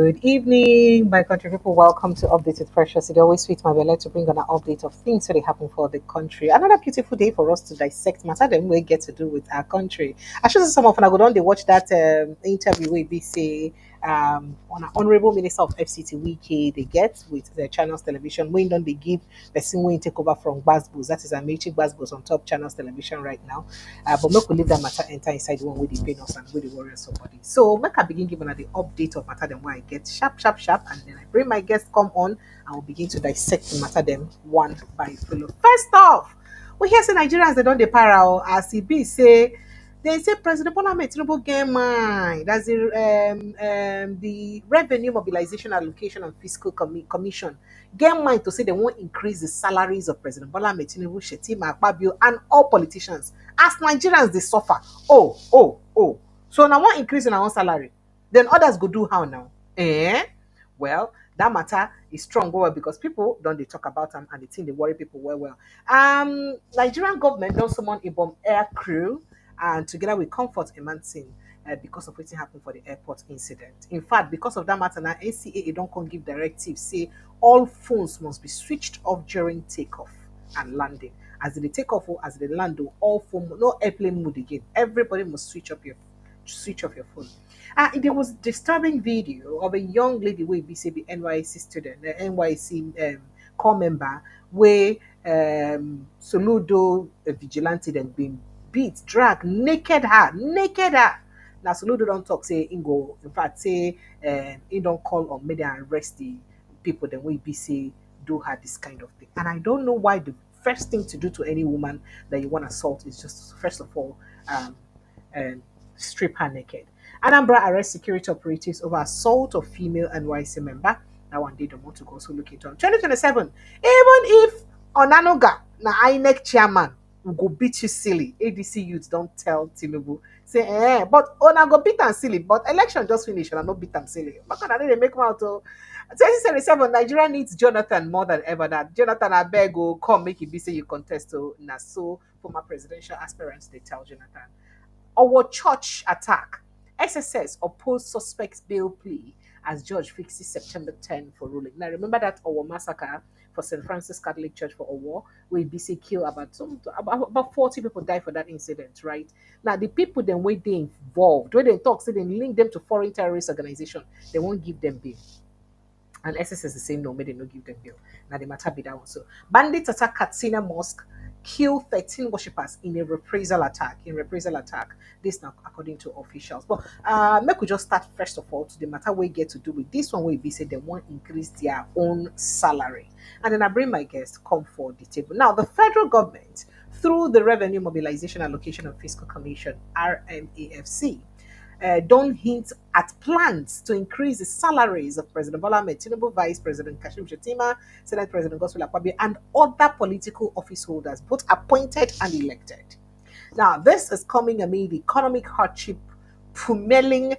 Good evening, my country people. Welcome to Updated Precious. It always sweet my belly to bring on an update of things that happen for the country. Another beautiful day for us to dissect matter them we get to do with our country. I should say some of them go on they watch that interview where we say on an honorable minister of FCT Wiki they get with the channels television. When don't they give the same way take over from Basbos? That is a Amici Basbos on top channels television right now. But make we leave that matter enter inside the one with the pain and with the warriors somebody. So make I begin giving her the update of matter them why I get sharp, and then I bring my guests come on and we'll begin to dissect the matter them one by follow. First off, we hear say Nigerians they don't dey para as e be say they say President Bola Ahmed Tinubu get mind. That's the Revenue Mobilization Allocation and Fiscal Commission get mind to say they won't increase the salaries of President Bola Ahmed Tinubu, Shetima Akpabio, and all politicians as Nigerians they suffer. Oh. So now one increase in our own salary, then others go do how now? Well, that matter is strong well because people don't they talk about them and they think they worry people well. Nigerian government don't summon Ibom Air crew and together with Comfort Emmanson because of what happened for the airport incident. In fact, because of that matter, now NCAA don't come give directives say all phones must be switched off during takeoff and landing. As they take off or as they land, all phone no airplane mode again. Everybody must switch off your phone. There was disturbing video of a young lady who be say the NYC student, the NYC core member, where Soludo Vigilante then been beat, drag, naked her. Now Soludo don't talk say Ingo, in fact say he don't call on media and arrest the people then we be say do her this kind of thing. And I don't know why the first thing to do to any woman that you want to assault is just first of all um, strip her naked. Anambra arrest security operatives over assault of female NYC member. That one day don't want to go so look it on. 2027. Even if Onanoga, na INEC chairman, will go beat you silly. ADC youths don't tell Tinubu. Say, but Ona go beat and silly. But election just finished and I not beat them silly. But I they make out to 2077, Nigeria needs Jonathan more than ever. That Jonathan Abeg go come make it be say you contest to Naso former presidential aspirants, they tell Jonathan. Our church attack. SSS opposed suspects bail plea as judge fixes September 10 for ruling. Now remember that our massacre for St. Francis Catholic Church for Owo, where BC kill about 40 people died for that incident, right? Now the people then where they involved, where they talk, say they link them to foreign terrorist organization, they won't give them bail. And SSS the same no, may they not give them bail. Now the matter be that one. So bandits attack Katsina Mosque, kill 13 worshippers in a reprisal attack. This now according to officials. But make we just start first of all to the matter we get to do with this one where we say they won't increase their own salary. And then I bring my guest come for the table. Now the federal government, through the Revenue Mobilization Allocation and Fiscal Commission, RMAFC, don't hint at plans to increase the salaries of President Bola Ahmed Tinubu, Vice President Kashim Shettima, Senate President Godswill Akpabio, and other political office holders, both appointed and elected. Now, this is coming amid economic hardship pummeling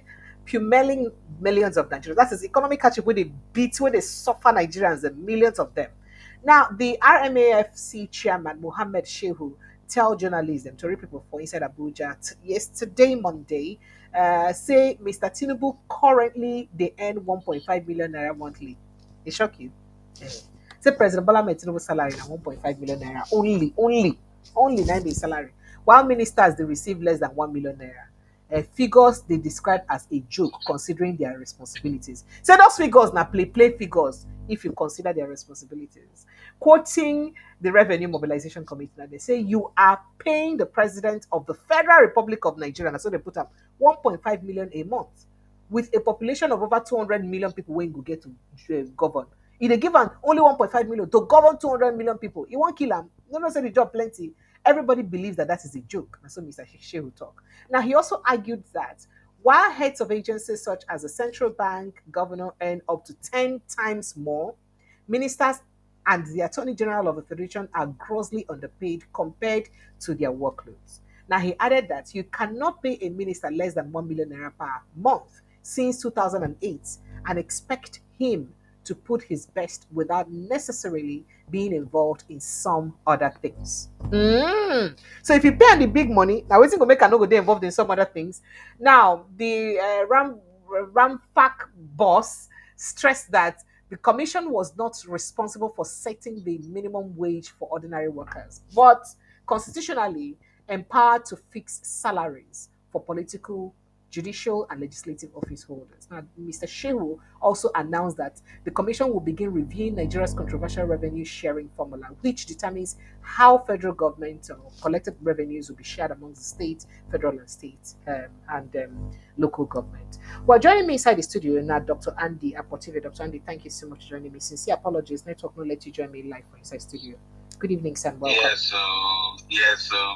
millions of Nigerians. That is economic hardship where they beat, where they suffer Nigerians, and millions of them. Now, the RMAFC chairman, Mohammed Shehu, tell journalists and Tory people for inside Abuja yesterday, Monday, say Mr. Tinubu currently they earn 1.5 million naira monthly. It shock you? Say President Bola Ahmed Tinubu salary na 1.5 million naira only 9 days salary, while ministers they receive less than 1 million naira. Figures they describe as a joke considering their responsibilities. Say those figures now play figures if you consider their responsibilities. Quoting the Revenue Mobilization Committee, they say you are paying the president of the Federal Republic of Nigeria, and so they put up 1.5 million a month with a population of over 200 million people when you get to govern. If they give only 1.5 million to govern 200 million people, you won't kill them. No, say the job plenty. Everybody believes that is a joke. And so Mr. Shehu talk. Now, he also argued that while heads of agencies such as the central bank, governor earn up to 10 times more, ministers and the Attorney General of the Federation are grossly underpaid compared to their workloads. Now, he added that you cannot pay a minister less than 1 million naira per month since 2008 and expect him to put his best without necessarily being involved in some other things. So if you pay the big money, now waiting to make an go involved in some other things. Now the Rampak boss stressed that the commission was not responsible for setting the minimum wage for ordinary workers, but constitutionally empowered to fix salaries for political, judicial, and legislative office holders. Now, Mr. Shehu also announced that the commission will begin reviewing Nigeria's controversial revenue sharing formula, which determines how federal government collected revenues will be shared among the state, federal, and state and local government. Well, joining me inside the studio now, Dr. Andy Apotive. Dr. Andy, thank you so much for joining me. Sincere apologies, network not let you join me live from inside studio. Good evening, sir. Welcome. So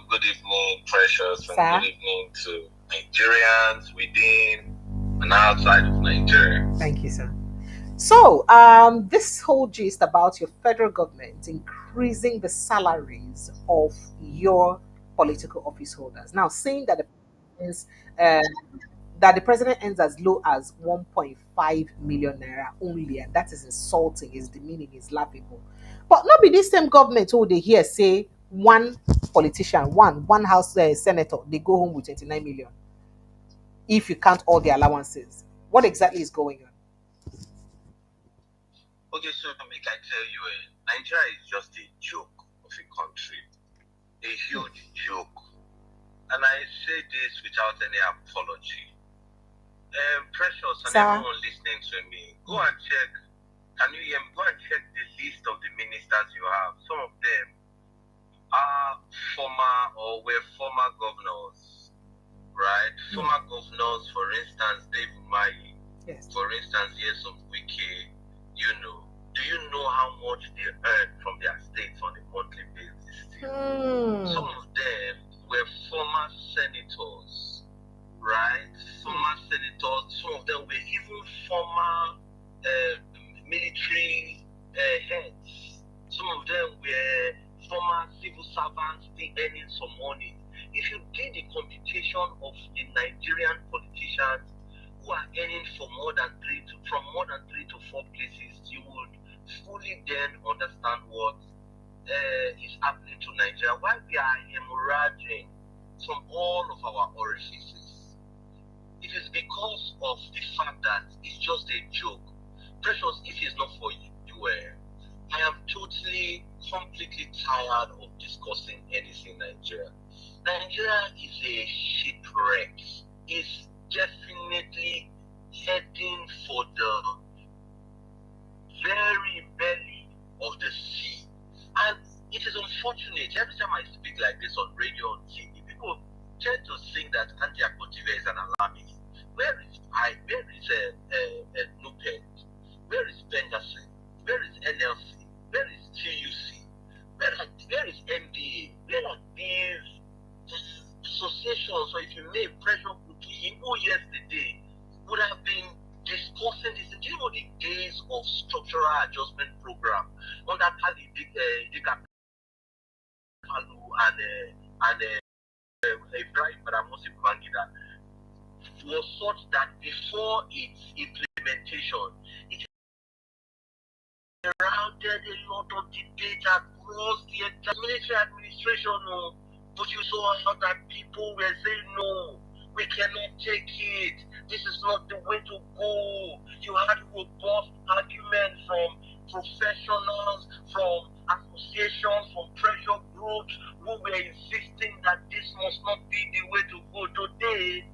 good evening, Precious, and good evening to Nigerians within and outside of Nigeria. Thank you, sir. So, this whole gist about your federal government increasing the salaries of your political office holders. Now, saying that uh, the president earns as low as 1.5 million naira only, and that is insulting, is demeaning, is laughable. But not be this same government who they hear say one politician, one house senator, they go home with 29 million. If you count all the allowances, what exactly is going on? Okay, so make I tell you, Nigeria is just a joke of a country, a huge joke, and I say this without any apology. Precious and everyone listening to me, go and check. Can you hear me? Go and check the list of the ministers you have. Some of them are former or were former governors, right? Former governors, for instance, Dave Umahi. Yes. For instance, Yesom Wike. Do you know how much they earn from their states on a monthly basis? Some of them were former senators, right? Former senators. Some of them were even former military heads. Some of them were former civil servants still earning some money. If you did the computation of the Nigerian politicians who are earning from more than three to four places, you would fully then understand what is happening to Nigeria, why we are hemorrhaging from all of our orifices. It is because of the fact that it's just a joke. Precious, if it's not for you, I am totally, completely tired of discussing anything in Nigeria. Nigeria is a shipwreck. It's definitely heading for the very belly of the sea. And it is unfortunate, every time I speak like this on radio, on TV, people tend to think that Andy Apotive is an alarmist. Where is Nupet? Where is Penderson? Where is NLC? Where is TUC? Where is MBA? Where are these associations? So if you may pressure cookie, who yesterday would have been discussing this. Do you know the days of structural adjustment program under Kali and Ibrahim Badamosi Babangida was such that before its implementation, it surrounded a lot of debate across the entire military administration. But you saw how that people were saying, no, we cannot take it. This is not the way to go. You had robust arguments from professionals, from associations, from pressure groups who were insisting that this must not be the way to go. Today,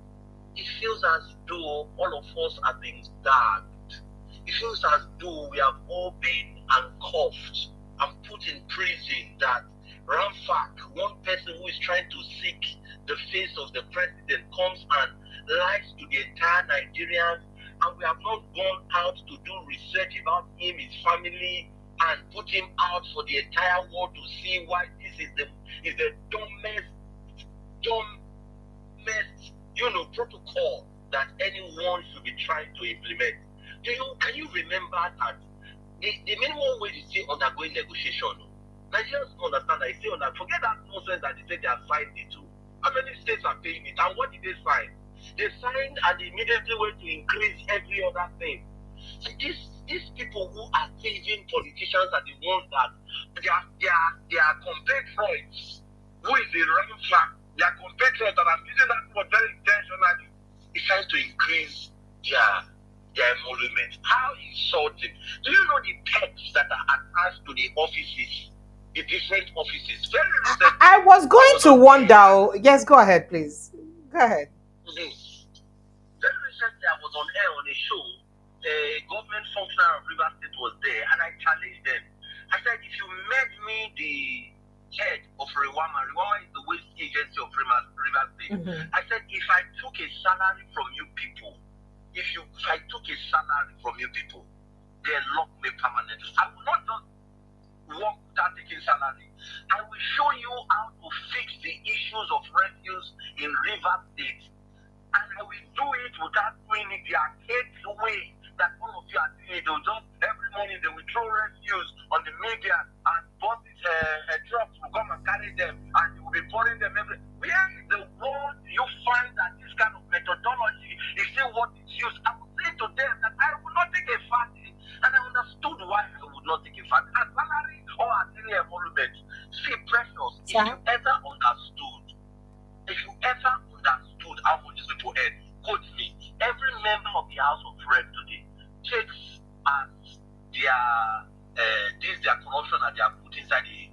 it feels as though all of us are being gagged. It feels as though we have all been handcuffed and put in prison. That Ramfak, one person who is trying to seek the face of the president, comes and lies to the entire Nigerians, and we have not gone out to do research about him, his family, and put him out for the entire world to see why this is the dumbest protocol that anyone should be trying to implement. Can you remember that the minimum wage is still undergoing negotiation? Nigerians understand that it's still forget that nonsense that they say they have signed it to. How many states are paying it? And what did they sign? They signed and immediately went to increase every other thing. So these people who are thieving politicians are the ones that they are compatriots. Who is the wrong fact? They are compatriots, and I'm using that word very intentionally. It's trying to increase their emolument. How is was going to wonder. Yes, go ahead, please. Go ahead. Very recently, I was on air on a show. A government functionary of River State was there, and I challenged them. I said, if you made me the head of Rewama is the waste agency of River State. I said, if I took a salary from you people, if I took a salary from you people, then lock me permanently. I will not just work without taking salary. I will show you how to fix the issues of refuse in River State. And I will do it without doing it the archaic way that all of you are doing it. They'll just every morning they will throw refuse on the media and buses, trucks will come and carry them and you will be pouring them every. Where is the world you find that this kind of methodology is still what is used? I will say to them that I will not take a fasting, and I understood why I would not take a fast. As salary or as any emolument. See, precious, if you ever understood how much these people earn, quote me, every member of the House of Rep today takes as their corruption that they are put inside the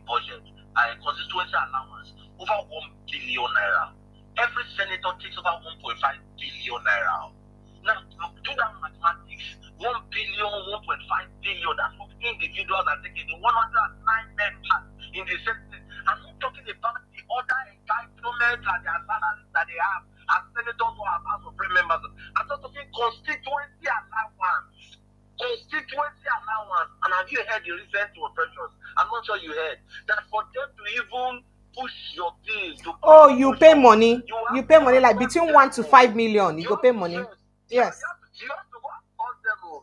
budget and constituency allowance over 1 billion naira. Every senator takes over 1.5 billion naira. Now, do that mathematics. 1 billion, 1.5 billion, that's what individuals are taking. The 109 members in the Senate. I'm not talking about the other entitlements and their salaries that they have as senators or as House of Rep members. I'm not talking constituency allowance. Constituency allowance. And have you heard the recent operations? I'm not sure you heard that for them to even push your things to you pay money. You pay money like between 1 to 5 million. You go pay money. Yes. You have to go and call them.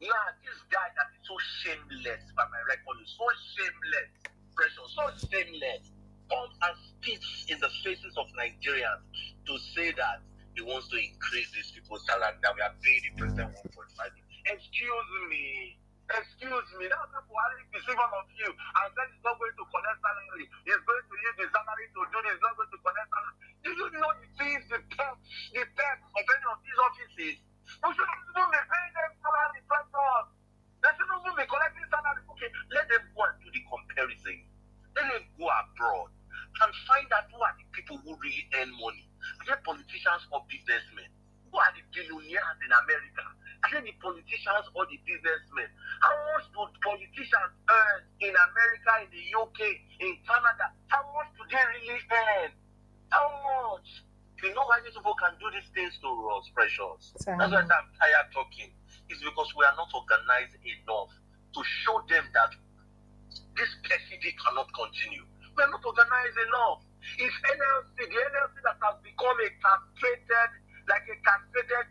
Yeah, this guy that is so shameless by my record is so shameless, precious, so shameless. Comes and spits in the faces of Nigerians to say that he wants to increase these people's salary, that we are paying the president 1.5. Excuse me. That's why he deceive all of you and said he's not going to collect salary. He's going to use the salary to do this, he's not going to collect salary. Do you know the things, the perks of any of these offices? We shouldn't even be paying them salary, pressure. They shouldn't even be collecting salary. Okay, let them go and do the comparison. Let them go abroad and find out who are the people who really earn money. Are they politicians or businessmen? Who are the billionaires in America? Are they the politicians or the businessmen? How much do politicians earn in America, in the UK, in Canada? How much do they really earn? How much? You know why these people can do these things to us, precious? That's why I'm tired talking. It's because we are not organized enough to show them that this perfidy cannot continue. We are not organized enough. If the NLC that has become a castrated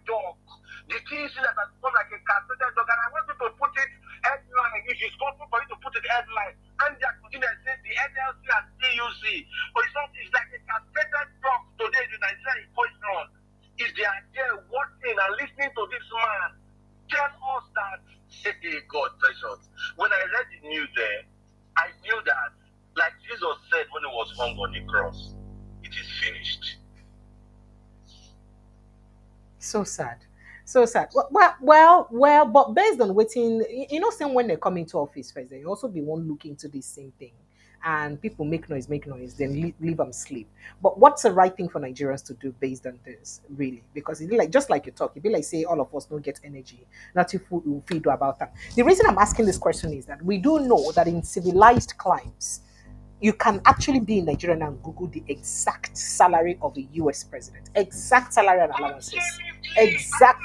dog, the TEC that has become like a castrated dog, and I want you to put it headline, if it's possible for you to put it headline, and they are continuing to say the NLC and TUC, but it's like a castrated dog today in Nigeria in question. If they are there watching and listening to this man, tell us that, God precious. When I read the news there, I knew that, like Jesus said when he was hung on the cross, it is finished. So sad. So sad. Well, but based on waiting, saying when they come into office first, they also be one looking into this same thing. And people make noise, then leave them sleep. But what's the right thing for Nigerians to do based on this, really? Because it be like, just like you talk, it be like say all of us don't get energy, nothing will feed about that. The reason I'm asking this question is that we do know that in civilized climes, you can actually be in Nigeria and Google the exact salary of a US president, exact salary and allowances, exact.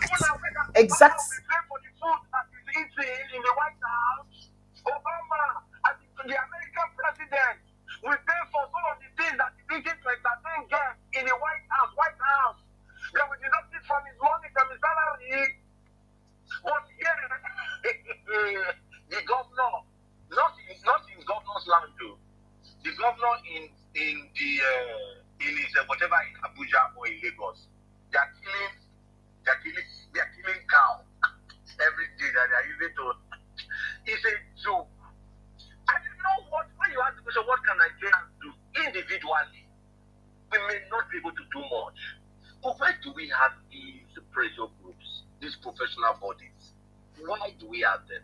In the White House, Obama, as the American president, we pay for some of the things that the British entertain get in the White House. Then we deduct it from his money, from his salary. But here, the governor, not in governor's land too. The governor in his whatever in Abuja or in Lagos, they are killing cow every day that they are using to. It's a joke. And you know what? When you ask the question, what can Nigerians do individually? We may not be able to do much. But why do we have these pressure groups, these professional bodies? Why do we have them?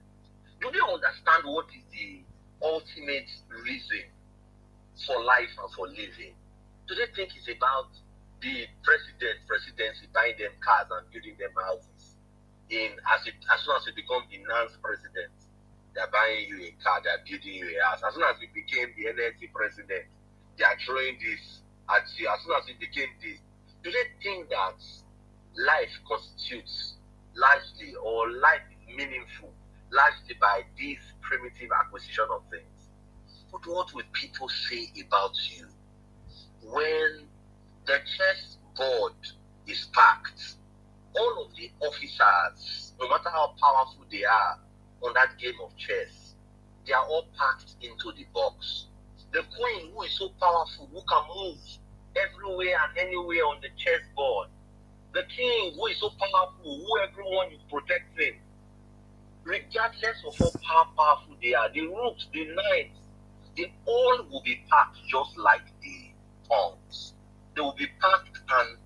Do they understand what is the ultimate reason for life and for living? Do they think it's about the presidency buying them cars and building them houses? As soon as you become the president, they're buying you a car, they're building you a house. As soon as you became the NLC president, they are throwing this at you. As soon as you became this, do they think that life constitutes largely or life is meaningful largely by this primitive acquisition of things? But what will people say about you when the chessboard is packed? All of the officers, no matter how powerful they are on that game of chess, they are all packed into the box. The queen, who is so powerful, who can move everywhere and anywhere on the chessboard. The king, who is so powerful, who everyone is protecting. Regardless of how powerful they are, the rooks, the knights, they all will be packed just like the pawns. They will be packed and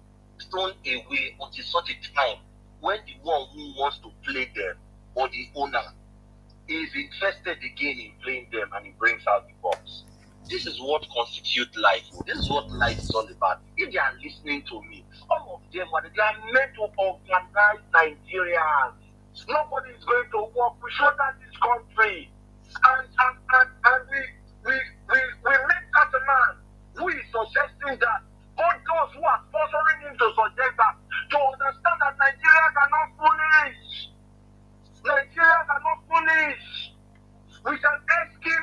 thrown away until such a time when the one who wants to play them or the owner is interested again in playing them and he brings out the box. This is what constitutes life. This is what life is all about. If they are listening to me, all of them they are meant to organize Nigerians. Nobody is going to work. We shut down this country. And we make that a man who is suggesting that, but those who are sponsoring him to suggest that, to understand that Nigerians are not foolish. Nigerians are not foolish. We can ask him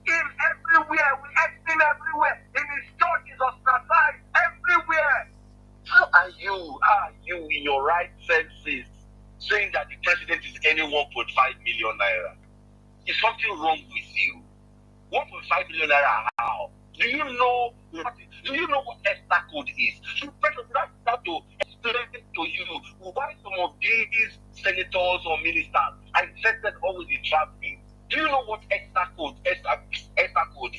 everywhere. We ask him everywhere. In his church, is ostracized everywhere. How are you in your right senses saying that the president is any 1.5 million naira? Is something wrong with you? 1.5 million naira how? Do you know what extra code is? So President have to explain to you why some of these senators or ministers are interested always in traveling. Do you know what extra code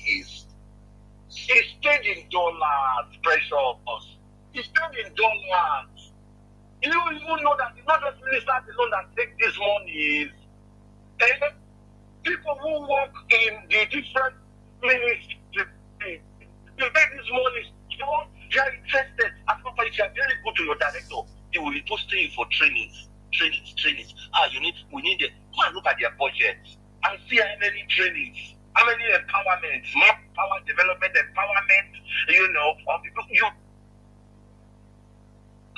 is? It's paid in dollars, precious. It's paid in dollars. You know that it's not just ministers alone that take this money. And people who work in the different ministries, you pay this money. You are interested. As a matter, if you are very good to your director, they will be posting you for trainings. We need it. Go and look at their budget and see how many trainings, how many empowerments, more power development, empowerment, of people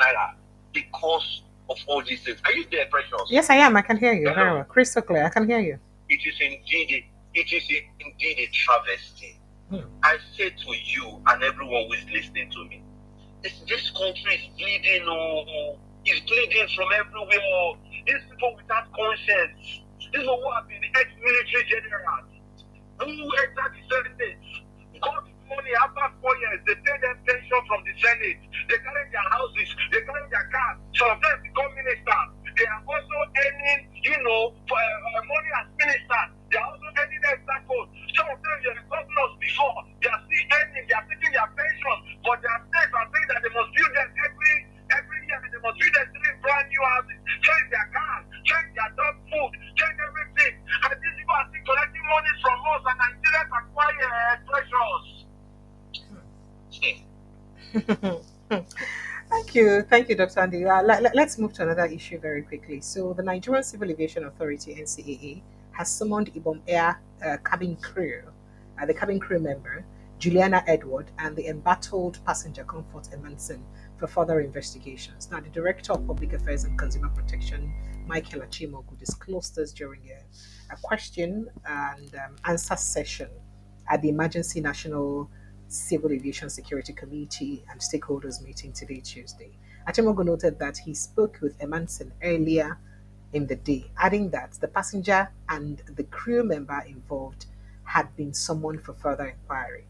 naira because of all these things. Are you there, Precious? Yes, I am. I can hear you very well. Crystal clear. I can hear you. It is indeed a travesty. I say to you and everyone who is listening to me, this country is bleeding. It's bleeding from everywhere. These people without conscience. These people who have been ex-military generals, who entered the Senate, got money after 4 years. They pay them pension from the Senate. They carry their houses. They carry their cars. Some of them become ministers. They are also earning, money as ministers. They are also earning extra code. Some of them were governors before. They are still earning. They are taking their pension. But their states are saying that they must build them every year. They must build them 3 brand new houses. Change their cars. Change their dog food. Change everything. And these people are still collecting money from us. And Nigerians are quiet, precious. Thank you, Dr. Andy. Let's move to another issue very quickly. So, the Nigerian Civil Aviation Authority (NCAA) has summoned Ibom Air the cabin crew member Juliana Edward, and the embattled passenger Comfort Emmanson for further investigations. Now, the Director of Public Affairs and Consumer Protection, Michael Achimoku, disclosed this during a question and answer session at the Emergency National Civil Aviation Security Committee and stakeholders meeting today, Tuesday. Achimogo noted that he spoke with Emanson earlier in the day, adding that the passenger and the crew member involved had been summoned for further inquiry.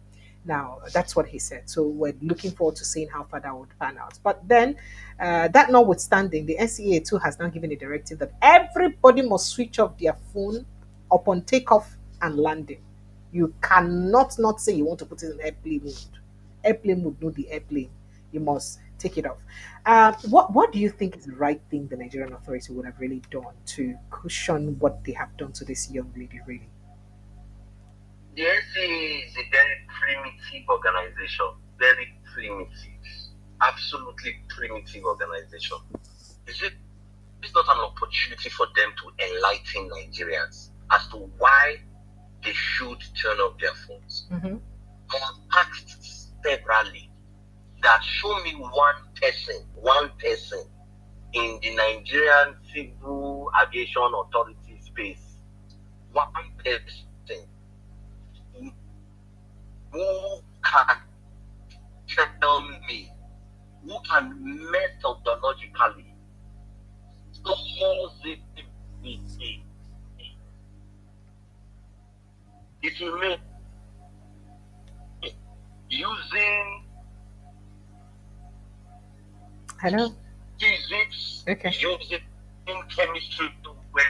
Now, that's what he said. So we're looking forward to seeing how far that would pan out. But then, that notwithstanding, the NCAA too has now given a directive that everybody must switch off their phone upon takeoff and landing. You cannot not say you want to put it in airplane mode. Airplane mode, not the airplane. You must take it off. What do you think is the right thing the Nigerian authority would have really done to cushion what they have done to this young lady? Really? The NCA is a very primitive organization. Very primitive. Absolutely primitive organization. Is it it's not an opportunity for them to enlighten Nigerians as to why they should turn off their phones? Mm-hmm. I have asked severally that show me one person in the Nigerian Civil Aviation Authority space, one person who can tell me, who can methodologically plausibly, if you mean using Hello. physics, Okay. using chemistry where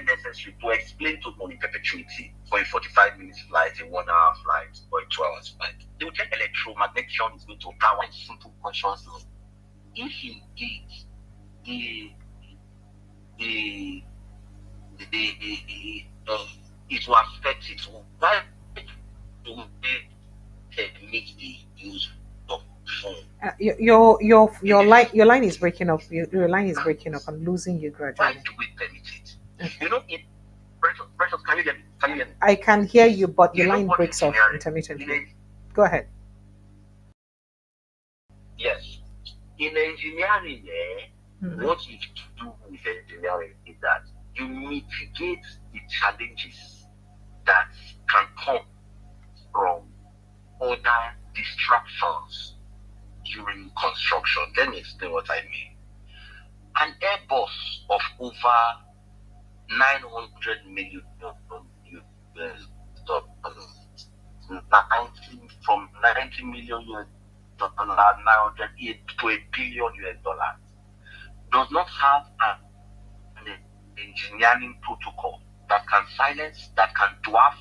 necessary to explain to money perpetuity for a 45 minutes flight, a 1 hour flight, or a 2 hours flight. They will tell electromagnetism is going to power in simple questions. If indeed the the it will affect it, why do they permit the use of phone? Your line is breaking up. Your line is breaking up. I'm losing you Why gradually. do we permit it? Okay. You know, precious, can you hear me? Can you hear me? I can hear you, but your You know line what breaks off engineering? intermittently. Go ahead. Yes. In engineering, Mm-hmm. what you do with engineering is that you mitigate the challenges that can come from other distractions during construction. Let me explain what I mean. An Airbus of over 900 million US dollars, 90 million US dollars, 908 to a billion US dollars, does not have an engineering protocol that can silence, that can dwarf,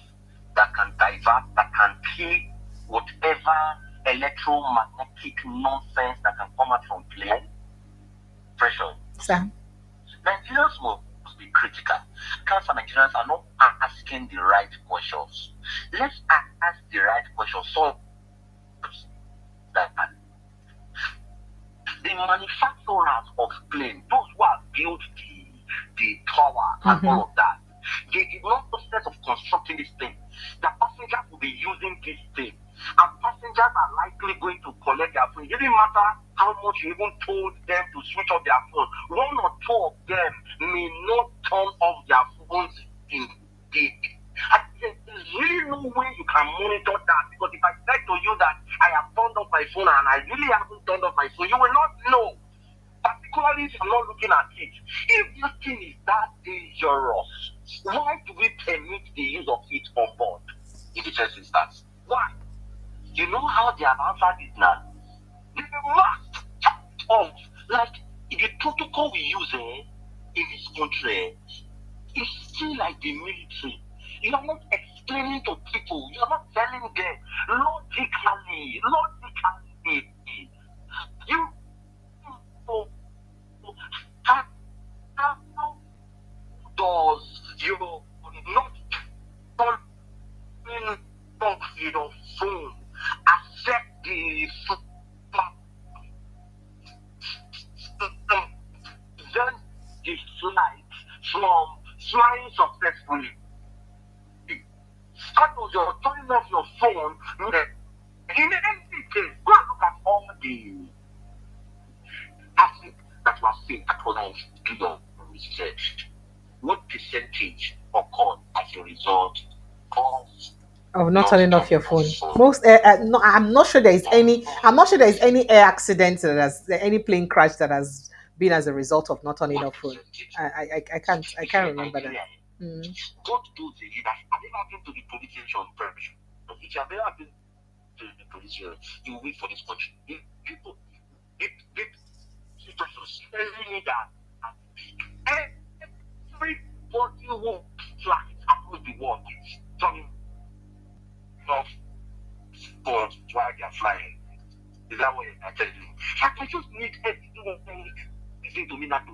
that can divert, that can kill whatever electromagnetic nonsense that can come out from plane pressure. Sam. Nigerians must be critical. Cancer Nigerians are not asking the right questions. Let's ask the right questions so that the manufacturers of planes, those who have built the tower and all of that, they did not process of constructing this thing. The passengers will be using this thing, and passengers are likely going to collect their phone. It doesn't matter how much you even told them to switch off their phone. One or two of them may not turn off their phones in the. And there's really no way you can monitor that, because if I said to you that I have turned off my phone and I really haven't turned off my phone, you will not know. Particularly if you're not looking at it. If this thing is that dangerous, why do we permit the use of it on board in the first instance? Why? You know how they have answered it now? They must cut off. Like the protocol we use in this country is still like the military. You are not explaining to people. You are not telling them logically. You how does you not turning off your phone affect the prevent the flight from flying successfully? How does your turning off your phone? In any case, go and look at all the assets that were seen at Orange, do your research. What percentage occurred as a result Of not not turning off your turning phone. off phone? Most no, I'm not sure there is any. I'm not sure there is any air accident that has any plane crash that has been as a result of not turning What off phone. percentage? I If you're can't in remember that. Nigeria, Mm. go to the leaders. Have you ever been to the police station? If you have ever been to the police station, you wait for this country. If people, if situations telling me that everybody who flies across the world is turning off phones while they are flying. Is that what I tell you? I just need everyone listening to me now to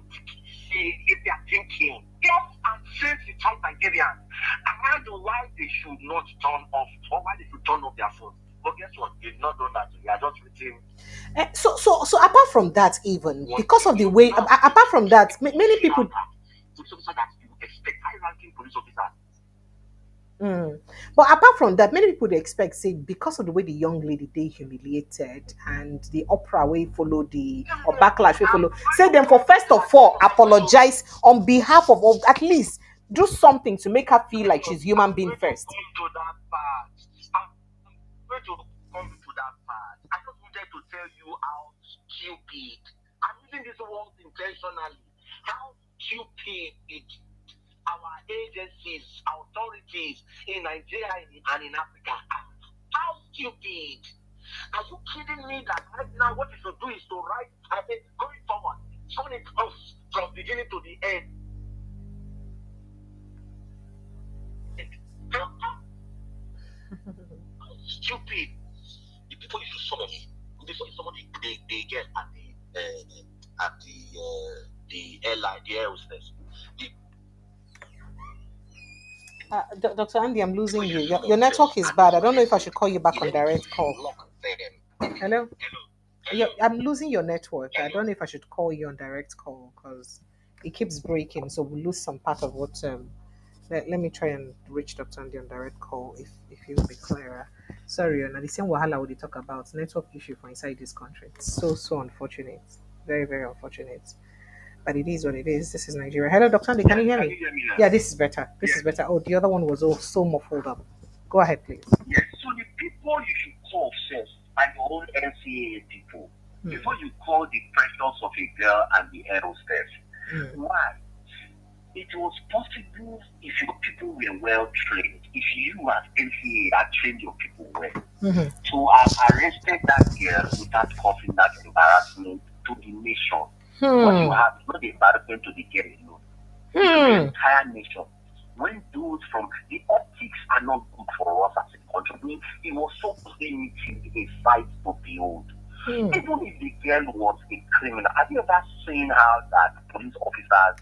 see if they are thinking. Just And since it's all Nigerians, I don't know why they should not turn off, or why they should turn off their phones. But guess what? They've not done that. They are just waiting. So apart from that, even because of the way, apart from that, many people. Police officer that you expect, high-ranking police officer. But apart from that, many people they expect say because of the way the young lady they humiliated and the uproar way follow the or backlash way follow, say them for first of all apologize on behalf of at least do something to make her feel like she's human being first. I'm going to that part. I'm going to come to that part. I just wanted to tell you how stupid. I'm using this word intentionally. How stupid our agencies, authorities in Nigeria and in Africa are. How stupid. Are you kidding me that right now what you should do is to write, I mean, going forward, turn it off from beginning to the end. Stupid. The people you should solve before somebody they get at the airline, the air hostess. Dr. Andy, I'm losing you. Your network is bad. I don't know if I should call you back on direct call. Hello? I'm losing your network. I don't know if I should call you on direct call because it keeps breaking. So we'll lose some part of what. Let me try and reach Dr. Andy on direct call if he will be clearer. Sorry, Ona. The same wahala we talk about network issue for inside this country. It's so unfortunate. Very, very unfortunate. But it is what it is. This is Nigeria. Hello, Dr. Andy, can you hear me? Yeah, this is better. This is better. Oh, the other one was all so muffled up. Go ahead, please. Yes, so the people you should call first are your own NCAA people. Before you call the pressures of a girl and the air hostess. Why? It was possible if your people were well trained, if you as NCAA had trained your people well, to have arrested that girl without causing that embarrassment to the nation. What you have is not the embarrassment to the girl alone. It's to the entire nation. When those from the optics are not good for us as a country, it was supposedly meeting a sight to behold. Even if the girl was a criminal, have you ever seen how that police officers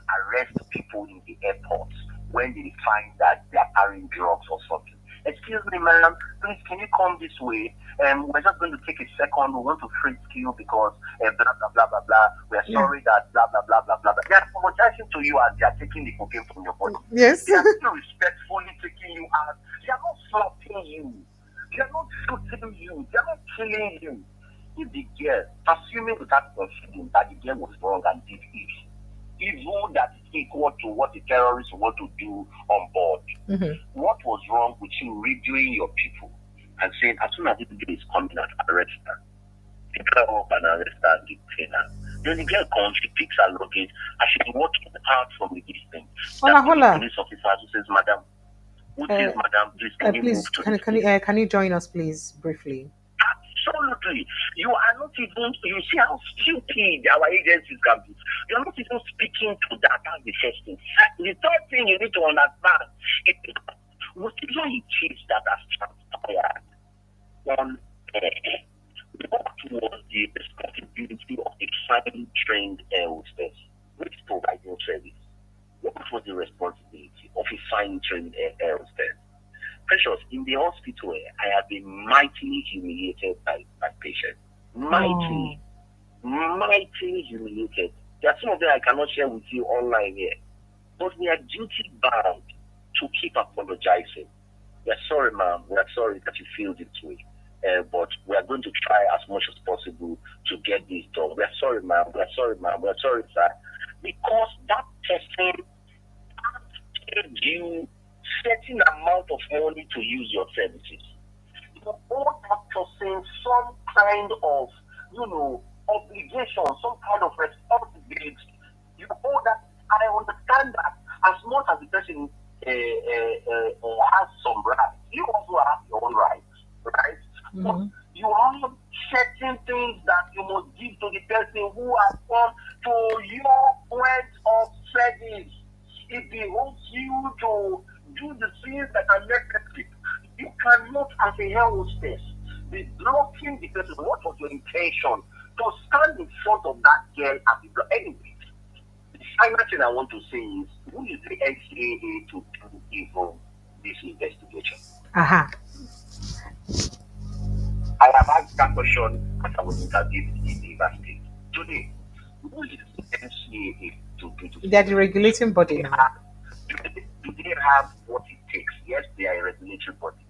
arrest people in the airports when they find that they are carrying drugs or something? Excuse me, ma'am, please, can you come this way? We're just going to take a second. We want to frisk you because blah, blah, blah, blah, blah. We're sorry that blah, blah, blah, blah, blah, blah. They are apologizing to you as they are taking the cocaine from your body. Yes. They are still respectfully taking you out. They are not slapping you. They are not shooting you. They are not killing you. If the girl, assuming without considering that the girl was wrong and did evil that is equal to what the terrorists want to do on board. What was wrong with you redoing your people and saying, as soon as this girl is coming out, arrest her? Pick her up and arrest her and detain her. Then the girl comes, she picks her luggage, and she's walking out from the distance. Hola. The police officer who says, Madam, please, can you move to can you join us, please, briefly? Absolutely. You are not even, you see how stupid our agencies can be. You are not even speaking to that. That's the first thing. The third thing you need to understand is whatever it is that has transpired on air, what was the responsibility of a fine trained air hostess which is providing service? What was the responsibility of a fine trained air hostess? Precious, in the hospital, I have been mightily humiliated by patients. Mightily humiliated. There are some of them I cannot share with you online here. But we are duty bound to keep apologizing. We are sorry, ma'am. We are sorry that you feel this way. But we are going to try as much as possible to get this done. We are sorry, ma'am. We are sorry, ma'am. We are sorry, sir. Because that person paid you certain amount of money to use your services. You owe that person some kind of, obligation, some kind of responsibility. You owe that. I understand that as much as the person has some rights, you also have your own rights, right? But you have certain things that you must give to the person who has come to your point of service. It behoves you to do the things that are necessary. You cannot, as a air hostess, be blocking the person. What was your intention? To stand in front of that girl and be blocked. Anyway, the final thing I want to say is who is the NCAA to do even this investigation? Aha. I have asked that question as I was interviewed in the State. Today, who is the NCAA to do this They're the investigation? regulating body now. Do they have what it takes? Yes, they are a regulatory body.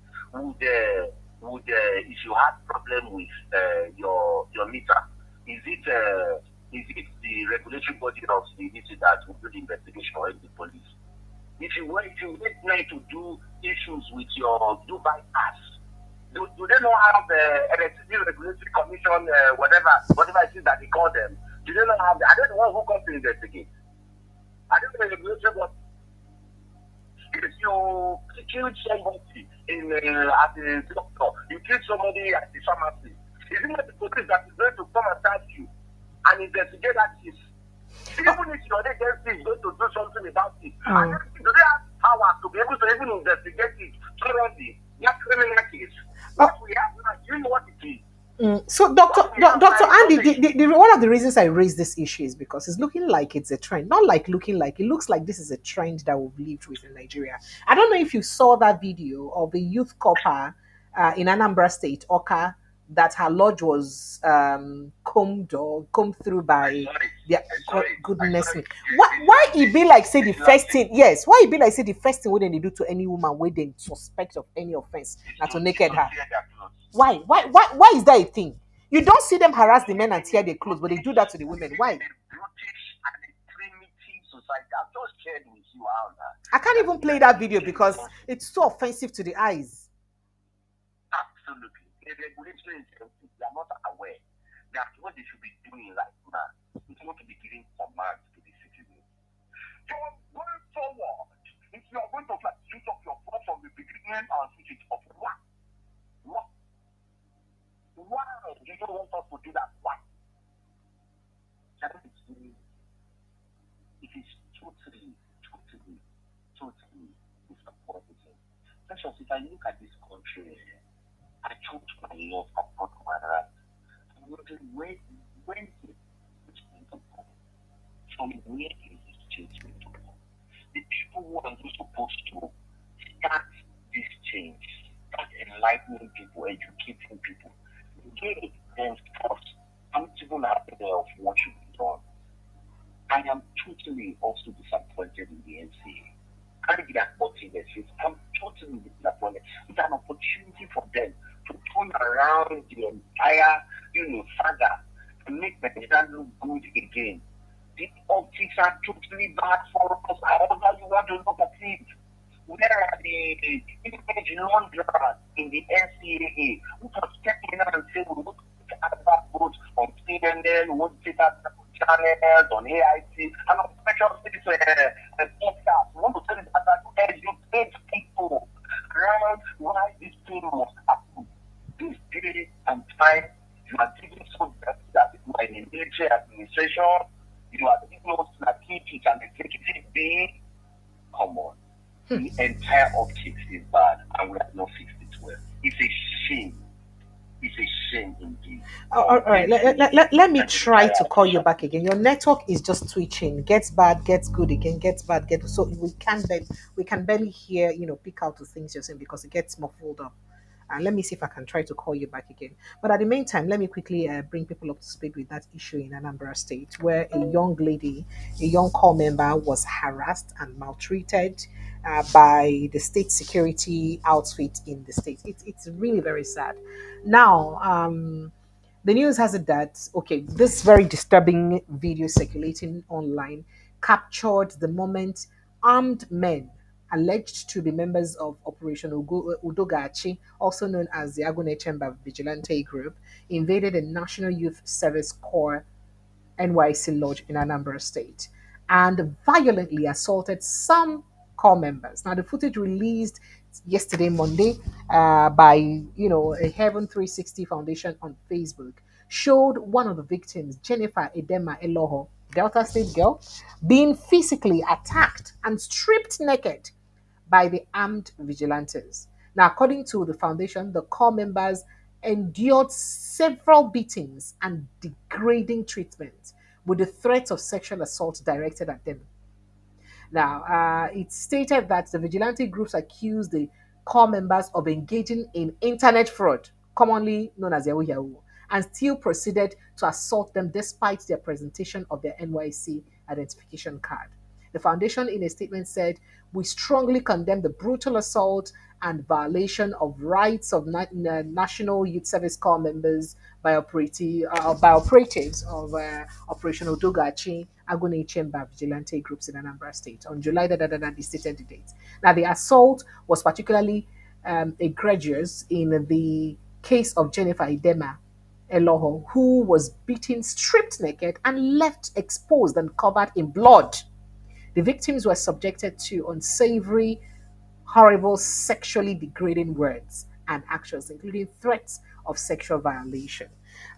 If you have problem with your meter, is it the regulatory body of the meter that will do the investigation or the police? If you need to do issues with your Dubai pass, do they not have electricity regulatory commission, whatever it is that they call them? Do they not have? Are they the one who comes to investigate? Are they the regulatory body? If you kill somebody as a doctor, you kill somebody at the pharmacy, is it not the police that is going to come and touch you and investigate that case? Even if your agency is going to do something about it, do they have power to be able to even investigate it thoroughly? That criminal case. What we have now, do you know what it is? So, Dr. Andy, one of the reasons I raise this issue is because it's looking like it's a trend. Not like looking like, it looks like this is a trend that we've lived with in Nigeria. I don't know if you saw that video of the youth copper in Anambra State, Oka, that her lodge was combed through by the goodness me. Why it be like say the first thing? Yes, why it be like say the first thing what they do to any woman where they suspect of any offense, not to naked her? Why? Why is that a thing? You don't see them harass the men and tear their clothes, but they do that to the women. Why? I can't even play that video because it's so offensive to the eyes. Absolutely. The regulatory agencies, they are not aware that what they should be doing right now is not to be giving commands to the citizens. So going forward, if you are going to switch off your phone from the beginning and switch it off, why? Why do you want us to do that? Why? It is totally disappointing. Especially if I look at this country, I chose my love upon my right. I'm wondering when is this going to come? From where is this change going to come? The people who are supposed to start this change, start enlightening people, educating people, they themselves aren't even aware of what should be done. I am totally also disappointed in the NCA. Can't be supporting this. I'm totally disappointed. It's an opportunity for them to turn around the entire, saga and make Nigeria look good again. The optics are totally bad for us. However you want to look at it. Where are the image launderers in the NCAA who can step in and say, we want to take advert votes on CNN, we want to take advert channels, on AIT, and on special cities podcast. We want to tell that to educate people around why this thing must happen. This day and time, you are giving so that you are in the military administration, you are giving us like it and executive being. Come on. The entire optics is bad and we have not fixed it well. It's a shame. It's a shame indeed. All right, let me try to call you back again. Your network is just twitching. Gets bad, gets good again, gets bad, gets so we can barely hear, pick out the things you're saying because it gets muffled up. And let me see if I can try to call you back again. But at the meantime, let me quickly bring people up to speed with that issue in Anambra State, where a young lady, a young corps member, was harassed and maltreated by the state security outfit in the state. It's really very sad. Now, the news has it that, okay, this very disturbing video circulating online captured the moment armed men alleged to be members of Operation Udogachi, also known as the Agune Chamber Vigilante Group, invaded a National Youth Service Corps NYC Lodge in Anambra State and violently assaulted some corps members. Now, the footage released yesterday, Monday, by a Heaven 360 Foundation on Facebook showed one of the victims, Jennifer Edema Eloho, Delta State girl, being physically attacked and stripped naked by the armed vigilantes. Now, according to the foundation, the corps members endured several beatings and degrading treatment with the threat of sexual assault directed at them. Now, it stated that the vigilante groups accused the core members of engaging in internet fraud, commonly known as Yahoo Yahoo, and still proceeded to assault them despite their presentation of their NYC identification card. The foundation, in a statement, said, "We strongly condemn the brutal assault and violation of rights of National Youth Service Corps members by operatives of Operation Odogachi Aguni Chamber vigilante groups in Anambra State on July the stated the date." Now, the assault was particularly egregious in the case of Jennifer Idema Eloho, who was beaten stripped naked and left exposed and covered in blood. The victims were subjected to unsavory, horrible, sexually degrading words and actions, including threats of sexual violation.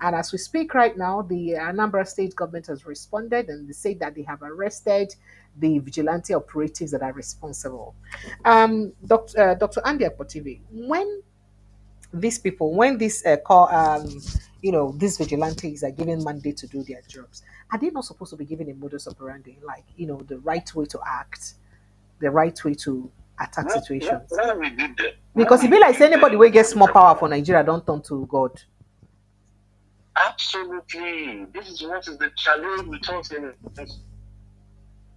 And as we speak right now, the Anambra state government has responded and they say that they have arrested the vigilante operatives that are responsible. Dr. Andy Apotivi, when these these vigilantes are given mandate to do their jobs, are they not supposed to be given a modus operandi, like, the right way to act, the right way to attack situations? When we did the, Because it be like say anybody will get small power for Nigeria, don't turn to God. absolutely, this is what is the challenge with us in this.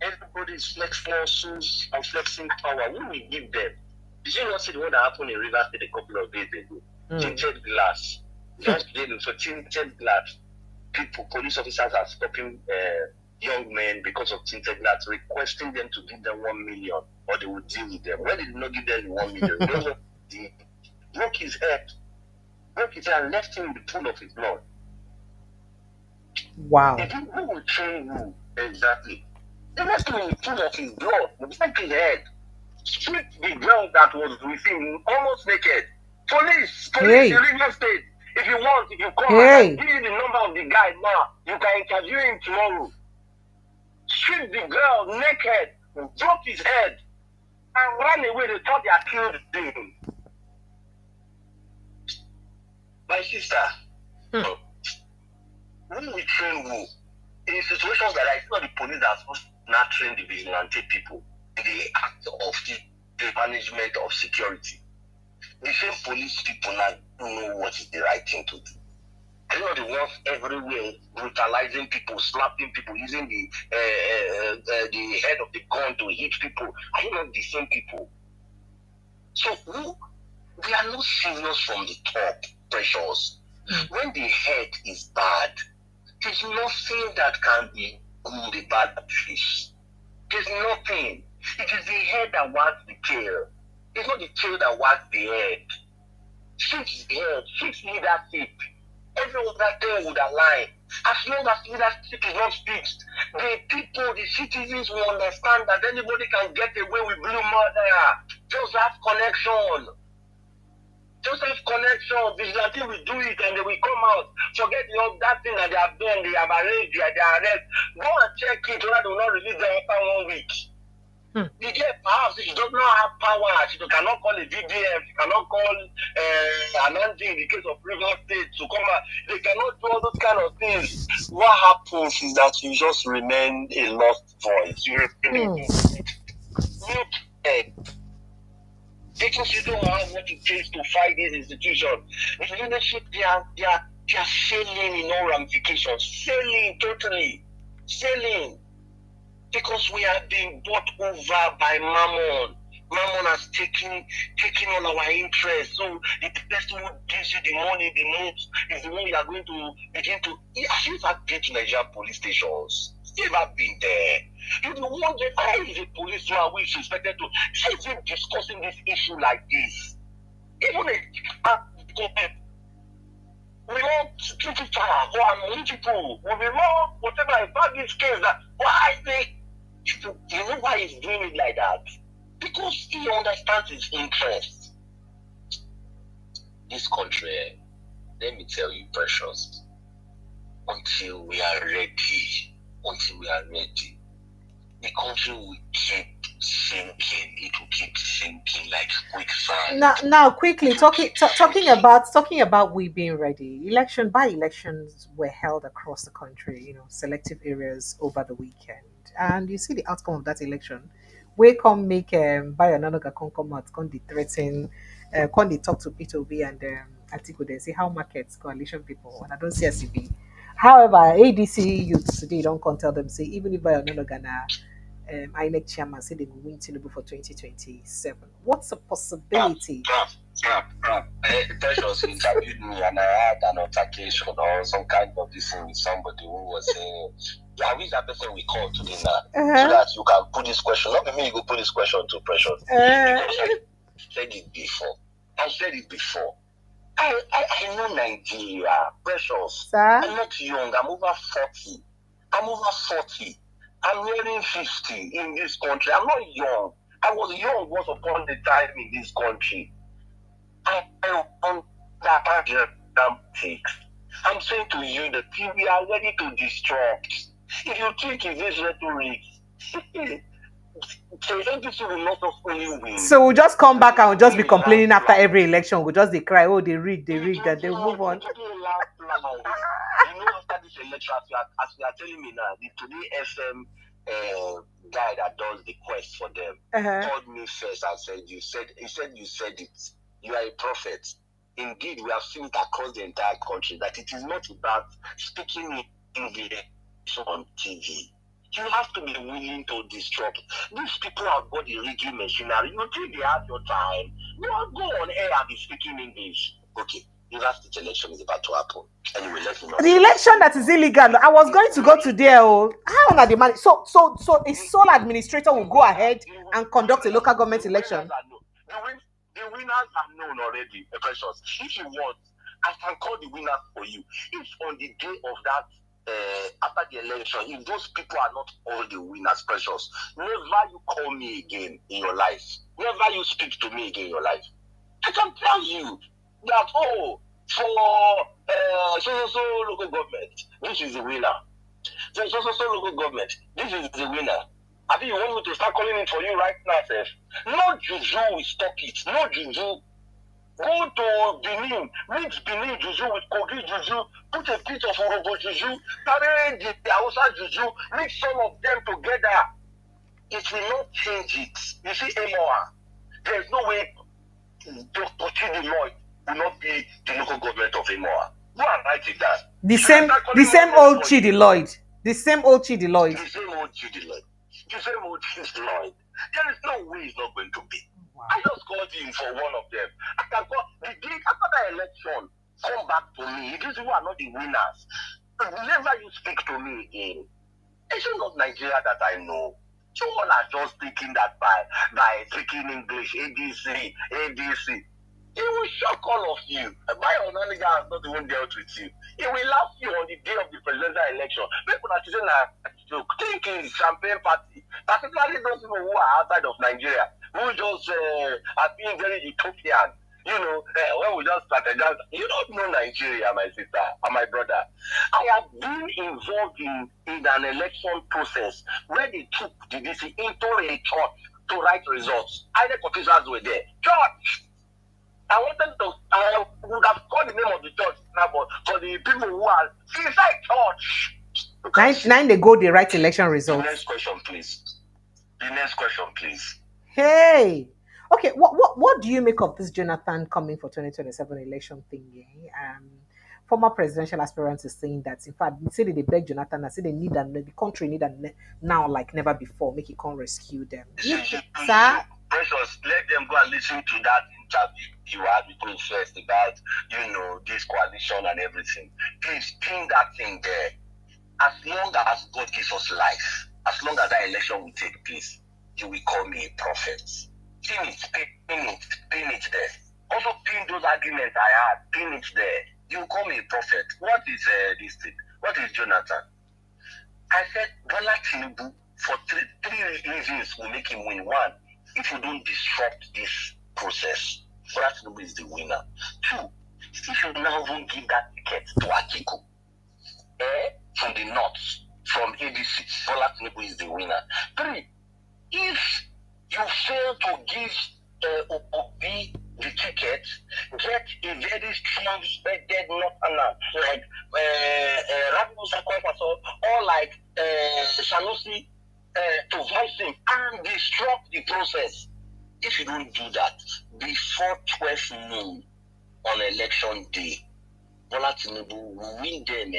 Everybody is flexing muscles and flexing power. Who will give them? Did you not see the one that happened in River State a couple of days ago? Tinted glass. Just today, for tinted glass, people, police officers are stopping young men because of tinted glass, requesting them to give them 1 million or they will deal with them. When they did not give them the 1 million, you know what? They broke his head, and left him in the pool of his blood. Wow. Who will train you exactly? They left him in the pool of his blood, broke his head, stripped the girl that was with him almost naked. Police Hey. in River State. If you want, if you come, Hey. I can give you the number of the guy now. You can interview him tomorrow. Stripped the girl naked, broke his head, and ran away. They thought they had killed him. My sister, who will train who? In situations like that, it's not the police that are supposed to not train the vigilante people in the act of the management of security. The same police people now don't know what is the right thing to do. They're not the ones everywhere brutalizing people, slapping people, using the head of the gun to hit people. Are you not the same people? So they are not serious from the top, precious. When the head is bad, there's nothing that can be good about fish. There's nothing. It is the head that wags the tail. It's not the tail that wags the head. Fix the head, fix leadership. Every other thing would align. As long as leadership is not fixed, the people, the citizens will understand that anybody can get away with blue murder. Just have connection. Just have connection. Vigilante will do it and they will come out. Forget that thing that they have done, they have arranged, they arrest. Go and check it whether they will not release them after 1 week. The girl, perhaps she does not have power. She cannot call a VDM. She cannot call Anarchy in the case of River State to come out. They cannot do all those kind of things. What happens is that you just remain a lost voice. You remain because you don't have what it takes to fight these institutions. The leadership, they are failing in all ramifications. Failing totally. Failing. Because we are being bought over by Mammon. Mammon has taken all our interest. So the person who gives you the money the most is the one you are going to begin to. Have you ever been to Nigerian police stations? Have you ever been there? You the one that I is a policeman who is suspected to. Is even discussing this issue like this? Even we want to keep it or multiple. We want whatever about this case that why they. You know why he's doing it like that? Because he understands his interest. This country, let me tell you, precious, until we are ready, the country will keep sinking. It will keep sinking like quicksand. Now, quickly talking about we being ready. By elections were held across the country. Selective areas over the weekend, and you see the outcome of that election. we come make buy another come out, come the threaten, come they talk to Peter Obi and Atiku. They say how markets coalition people, and I don't see a CB. However, ADC youths today don't come tell them say even if buy another Ghana INEC chairman say they will win Tinubu for 2027. What's a possibility? Precious interviewed me and I had an altercation or some kind of this thing with somebody who was saying, yeah, who is that person we call today now? So that you can put this question. Not me, you go put this question to Precious. Because I said it before. I know Nigeria, Precious. Sir? I'm not young. I'm over 40. I'm nearing 50 in this country. I'm not young. I was young once upon a time in this country. I on that takes. I'm saying to you that we are ready to disrupt. If you think it is rhetoric, so we'll just come back and we'll just be complaining after every election. We'll just cry, oh, they rigged, and they'll move on. After this election, as you are telling me now, the Today FM guy that does the quest for them called me first and said, you said it. You are a prophet. Indeed, we have seen it across the entire country that it is not about speaking English on TV. You have to be willing to disrupt. These people have got the rigging machinery. You think they have your time? You go on air and be speaking English. Okay, the last election is about to happen. Anyway, let's move on. The election that is illegal. I was going to go to there. Oh, how are the money? So a sole administrator will go ahead and conduct a local government election. The winners are known already, Precious. If you want, I can call the winners for you. If on the day of that, after the election, if those people are not all the winners, Precious, never you call me again in your life. Never you speak to me again in your life. I can tell you that, for so local government, this is the winner. So local government, this is the winner. I think you want me to start calling it for you right now, sir. No juju will stop it. No juju. Go to Benin, mix Benin juju with Kogi juju, put a bit of Orobo juju, carry the Hausa juju, mix some of them together. It will not change it. You see, Emoa, there's no way Dr. Chidi will not be the local government of Emoa. Go and write it down. The same old Chidi Lloyd. The same old Chidi Lloyd. There is no way it's not going to be. Wow. I just called him for one of them. I can call the day after the election. Come back to me. These people are not the winners. Whenever you speak to me again, it's not Nigeria that I know. You all are just thinking that by speaking English, ADC. It will shock all of you. My Onaniga has not even dealt with you. It will laugh you on the day of the presidential election. People are saying that think it's champagne party, particularly those people who are outside of Nigeria, who just are being very utopian. When we just strategize, you don't know Nigeria, my sister and my brother. I have been involved in an election process where they took the DC into a church to write results. Either officers were there. Church! I would have called the name of the church now, but for the people who are inside church. Nine they go, they write election results. The next question, please. Hey! Okay, what do you make of this Jonathan coming for 2027 election thing? Former presidential aspirants is saying that, in fact, they say they beg Jonathan, I say they need the country need now like never before, make it come rescue them. Sir? Precious, let them go and listen to that interview you had with me first about, this coalition and everything. Please pin that thing there. As long as God gives us life, as long as that election will take place, you will call me a prophet. Pin it there. Also pin those arguments I had, pin it there. You will call me a prophet. What is this thing? What is Jonathan? I said, Bola Tinubu, for three reasons will make him win. One, if you don't disrupt this process, Bola Tinubu is the winner. Two, if you now won't give that ticket to Atiku, from the north, from ADC, Bola Tinubu is the winner. Three, if you fail to give Obi the ticket, get a very strong suspected northerner like Rabiu Sakwafaso or like Sanusi to supervise him and disrupt the process. If you don't do that before 12 noon on election day, Bola Tinubu will win them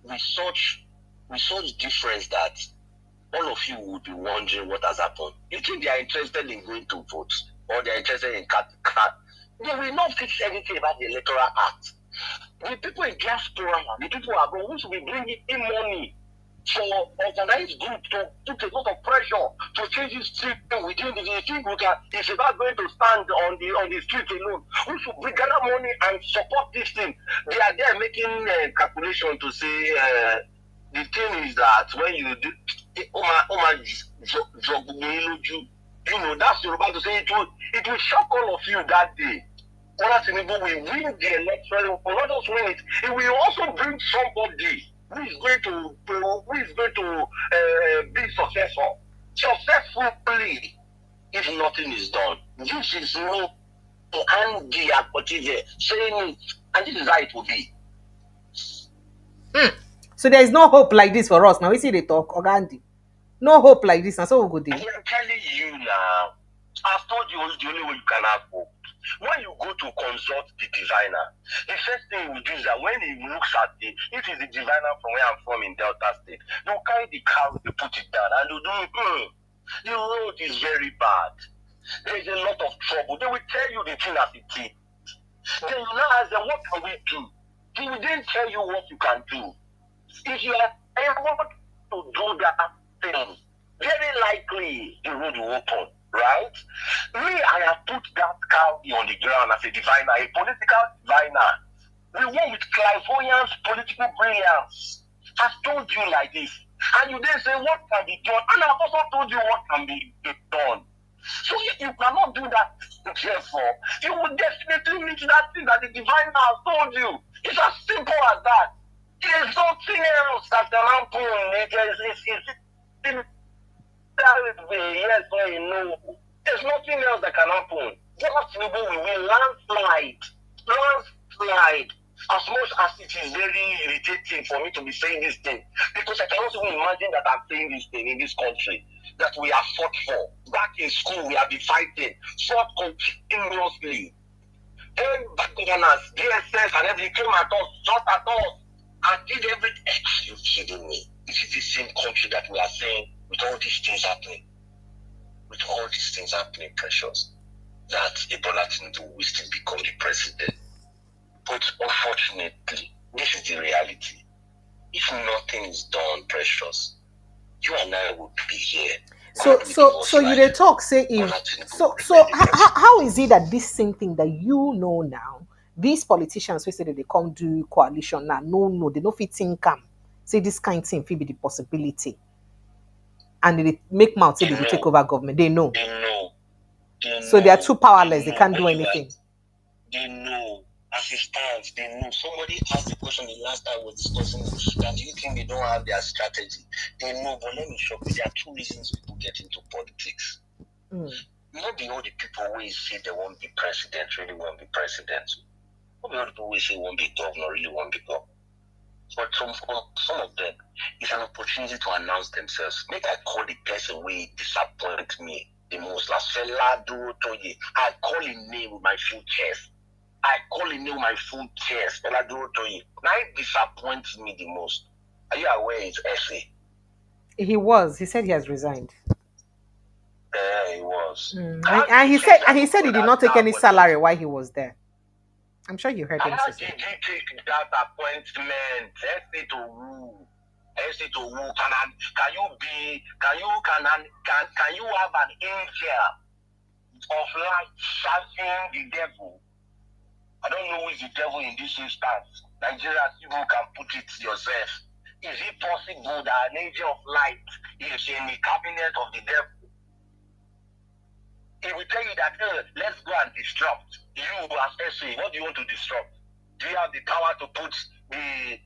with such difference that all of you will be wondering what has happened. You think they are interested in going to vote, or they are interested in cut? They will not fix anything about the electoral act. The people in diaspora, the people abroad, who should be bringing in money for organized group to put a lot of pressure to change this street within the think we can. It's about going to stand on the street alone. We should bring gather money and support this thing. They are there making calculation to say the thing is that when you do you know, that's you're about to say it will shock all of you that day. Bola Tinubu will win the election, will not just win it, it will also bring somebody who is going to be successfully if nothing is done. This is no Andy Akpotize saying it, and this is how it will be. So there is no hope like this for us now. We see they talk, Ogandi. No hope like this, and so we go there. I am telling you now, I've told you the only way you can have hope. When you go to consult the designer, the first thing he will do is that when he looks at if it's the designer from where I'm from in Delta State, they'll carry the car, they put it down, and they'll do, the road is very bad. There is a lot of trouble. They will tell you the thing as it is. Then you now ask them, what can we do? They will then tell you what you can do. If you are able to do that thing, very likely the road will open, right? Me, I have put that cow on the ground as a diviner, a political diviner. The one with clairvoyance, political brilliance. I've told you like this. And you then say, what can be done? And I've also told you what can be done. So if you cannot do that, therefore, you will definitely meet that thing that the diviner has told you. It's as simple as that. There's nothing else that can happen. Yes or no. There's nothing else that can happen. Bola Tinubu will win landslide. Landslide. As much as it is very irritating for me to be saying this thing, because I cannot even imagine that I'm saying this thing in this country that we have fought for. Back in school, we have been fighting, fought continuously. And back governors, DSS, and everything came at us, shot at us, and did everything. Are you kidding me? This is the same country that we are saying, with all these things happening, precious, that Bola Tinubu will still become the president. But unfortunately, this is the reality. If nothing is done, precious, you and I would be here. So you dey talk say if how is it that this same thing that you know now, these politicians who say that they come do coalition now, no, they no fit think say this kind of thing fit be the possibility, and they make mouth say they will take over government. They know. So they are too powerless. They can't do anything. They know. As it stands, they know. Somebody asked the question the last time we were discussing that do you think they don't have their strategy? They know, but let me show you. There are two reasons people get into politics. Not the all the people who say they won't be president really won't be president. Not the all the people who say won't be governor really won't be governor. But some of them, it's an opportunity to announce themselves. Make I call the person who disappoint me the most. Like Fela Durotoye. I call him name with my full chest. Now it disappoints me the most. Are you aware it's essay? He was. He said he has resigned. Yeah, he was. And he said he did not take any salary while he was there. I'm sure you heard him say. How did you take that appointment? Essay to who? Can you have an angel of light serving the devil? I don't know who is the devil in this instance. Nigerians, you can put it yourself. Is it possible that an angel of light is in the cabinet of the devil? He will tell you that, let's go and disrupt. You as SA, what do you want to disrupt? Do you have the power to put the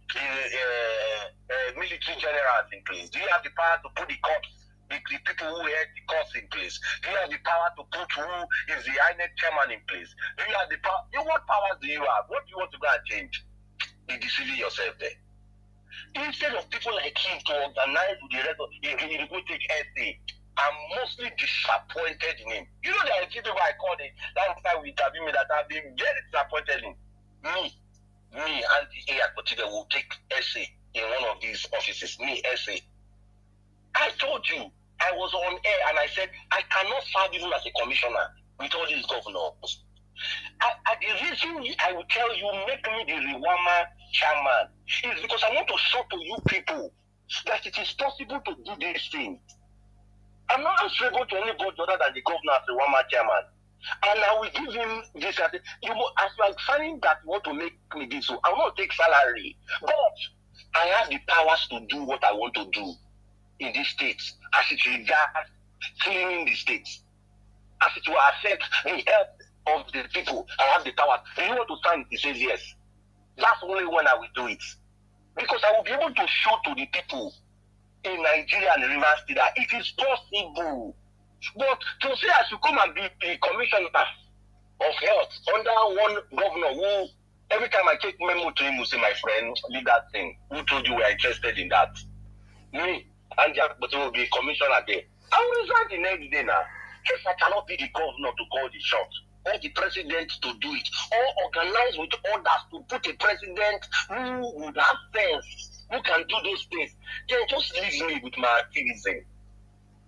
military generals in place? Do you have the power to put the cops, the people who head the cops in place? Do you have the power to put who is the INEC chairman in place? Do you have the power? What powers do you have? What do you want to go and change? You're deceiving yourself there. Instead of people like him to organize with the rest of he will take SA. I'm mostly disappointed in him. You know, there are people I called it last time we interviewed me that I've been very disappointed in. Me and the AI Potiga will take essay in one of these offices. Me, essay. I told you, I was on air and I said, I cannot serve even as a commissioner with all these governors. The reason I will tell you, make me the Rewama chairman, is because I want to show to you people that it is possible to do this thing. I'm not answerable to anybody other than the governor as the Rewama chairman. And I will give him this. As you are finding that you want to make me this, so I will not take salary. But I have the powers to do what I want to do in this state, as it regards cleaning the state, as it will affect the health of the people. I have the power. If you want to sign, he says yes. That's only when I will do it. Because I will be able to show to the people in Nigeria and Rivers State that it is possible. But to say I should come and be a commissioner of health under one governor who, every time I take memo to him, will say, my friend, leave that thing. Who told you we are interested in that? Me. And but will be a commissioner there. I will resign the next day now. If I cannot be the governor to call the shot, or the president to do it, or organize with others to put a president who would have sense, who can do those things, then just leave me with my activism.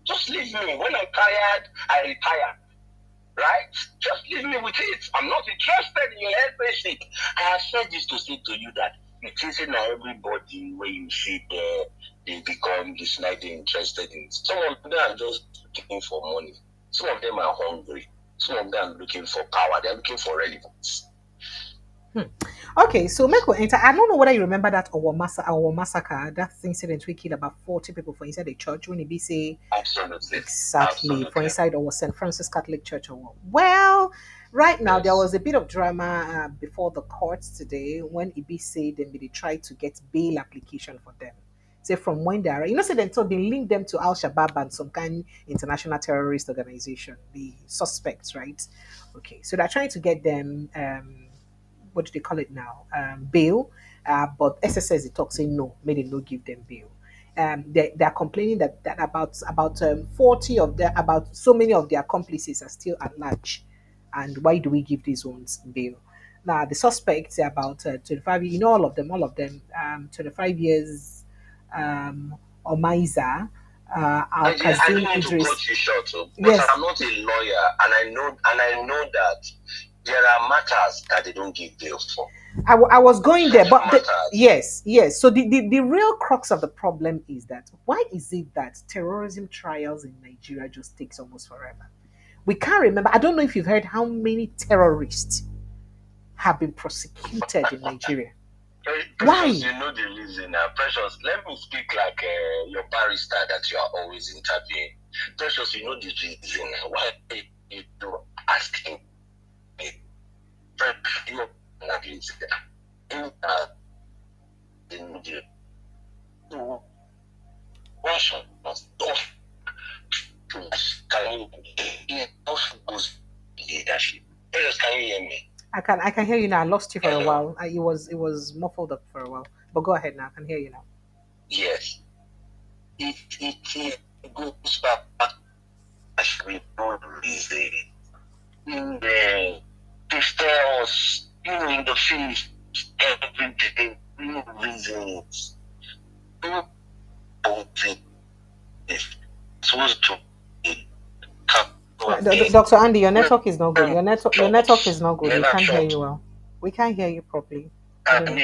Just leave me. When I'm tired, I retire. Right? Just leave me with it. I'm not interested in your health. I have said this to say to you that it isn't everybody where you see there, they become this night interested in. Some of them are just looking for money. Some of them are hungry. Some of them are looking for power. They're looking for relevance. Okay, so Meko enter. I don't know whether you remember that our massacre, that incident we killed about 40 people for inside the church when it be say Absolutely. exactly Absolutely. for inside our St. Francis Catholic Church or what. Well, right now there was a bit of drama before the courts today when Ibi said they tried to get bail application for them. Say from when they are, say they link them to Al Shabaab and some kind international terrorist organization, the suspects, right? Okay, so they're trying to get them what do they call it now? Bail. But SSS the talk saying no, may they no give them bail. They are complaining that about 40 of their about so many of their accomplices are still at large, and why do we give these ones bail? Now the suspects are about 25. All of them 25 years. Omaiza, Al I Kazim don't need to Idris. cut you short, but Yes, I'm not a lawyer, and I know that there are matters that they don't give bail for. I was going there, but Matters. yes. So the real crux of the problem is that why is it that terrorism trials in Nigeria just takes almost forever? We can't remember. I don't know if you've heard how many terrorists have been prosecuted in Nigeria. Why? Precious, you know the reason. Precious, let me speak like your barrister that you are always interviewing. Precious, you know the reason why you asking me. Precious, you know the reason. Question can you also goes leadership. Precious, can you hear me? I can hear you now. I lost you for a Hello. while. It was muffled up for a while. But go ahead now. I can hear you now. Yes. It goes back actually no reason. They stare us in the face every day, no reasons. No something is supposed to be Dr. Andy, your network is not good. Your network is not good. We never can't hear church. you well. We can't hear you properly. I don't And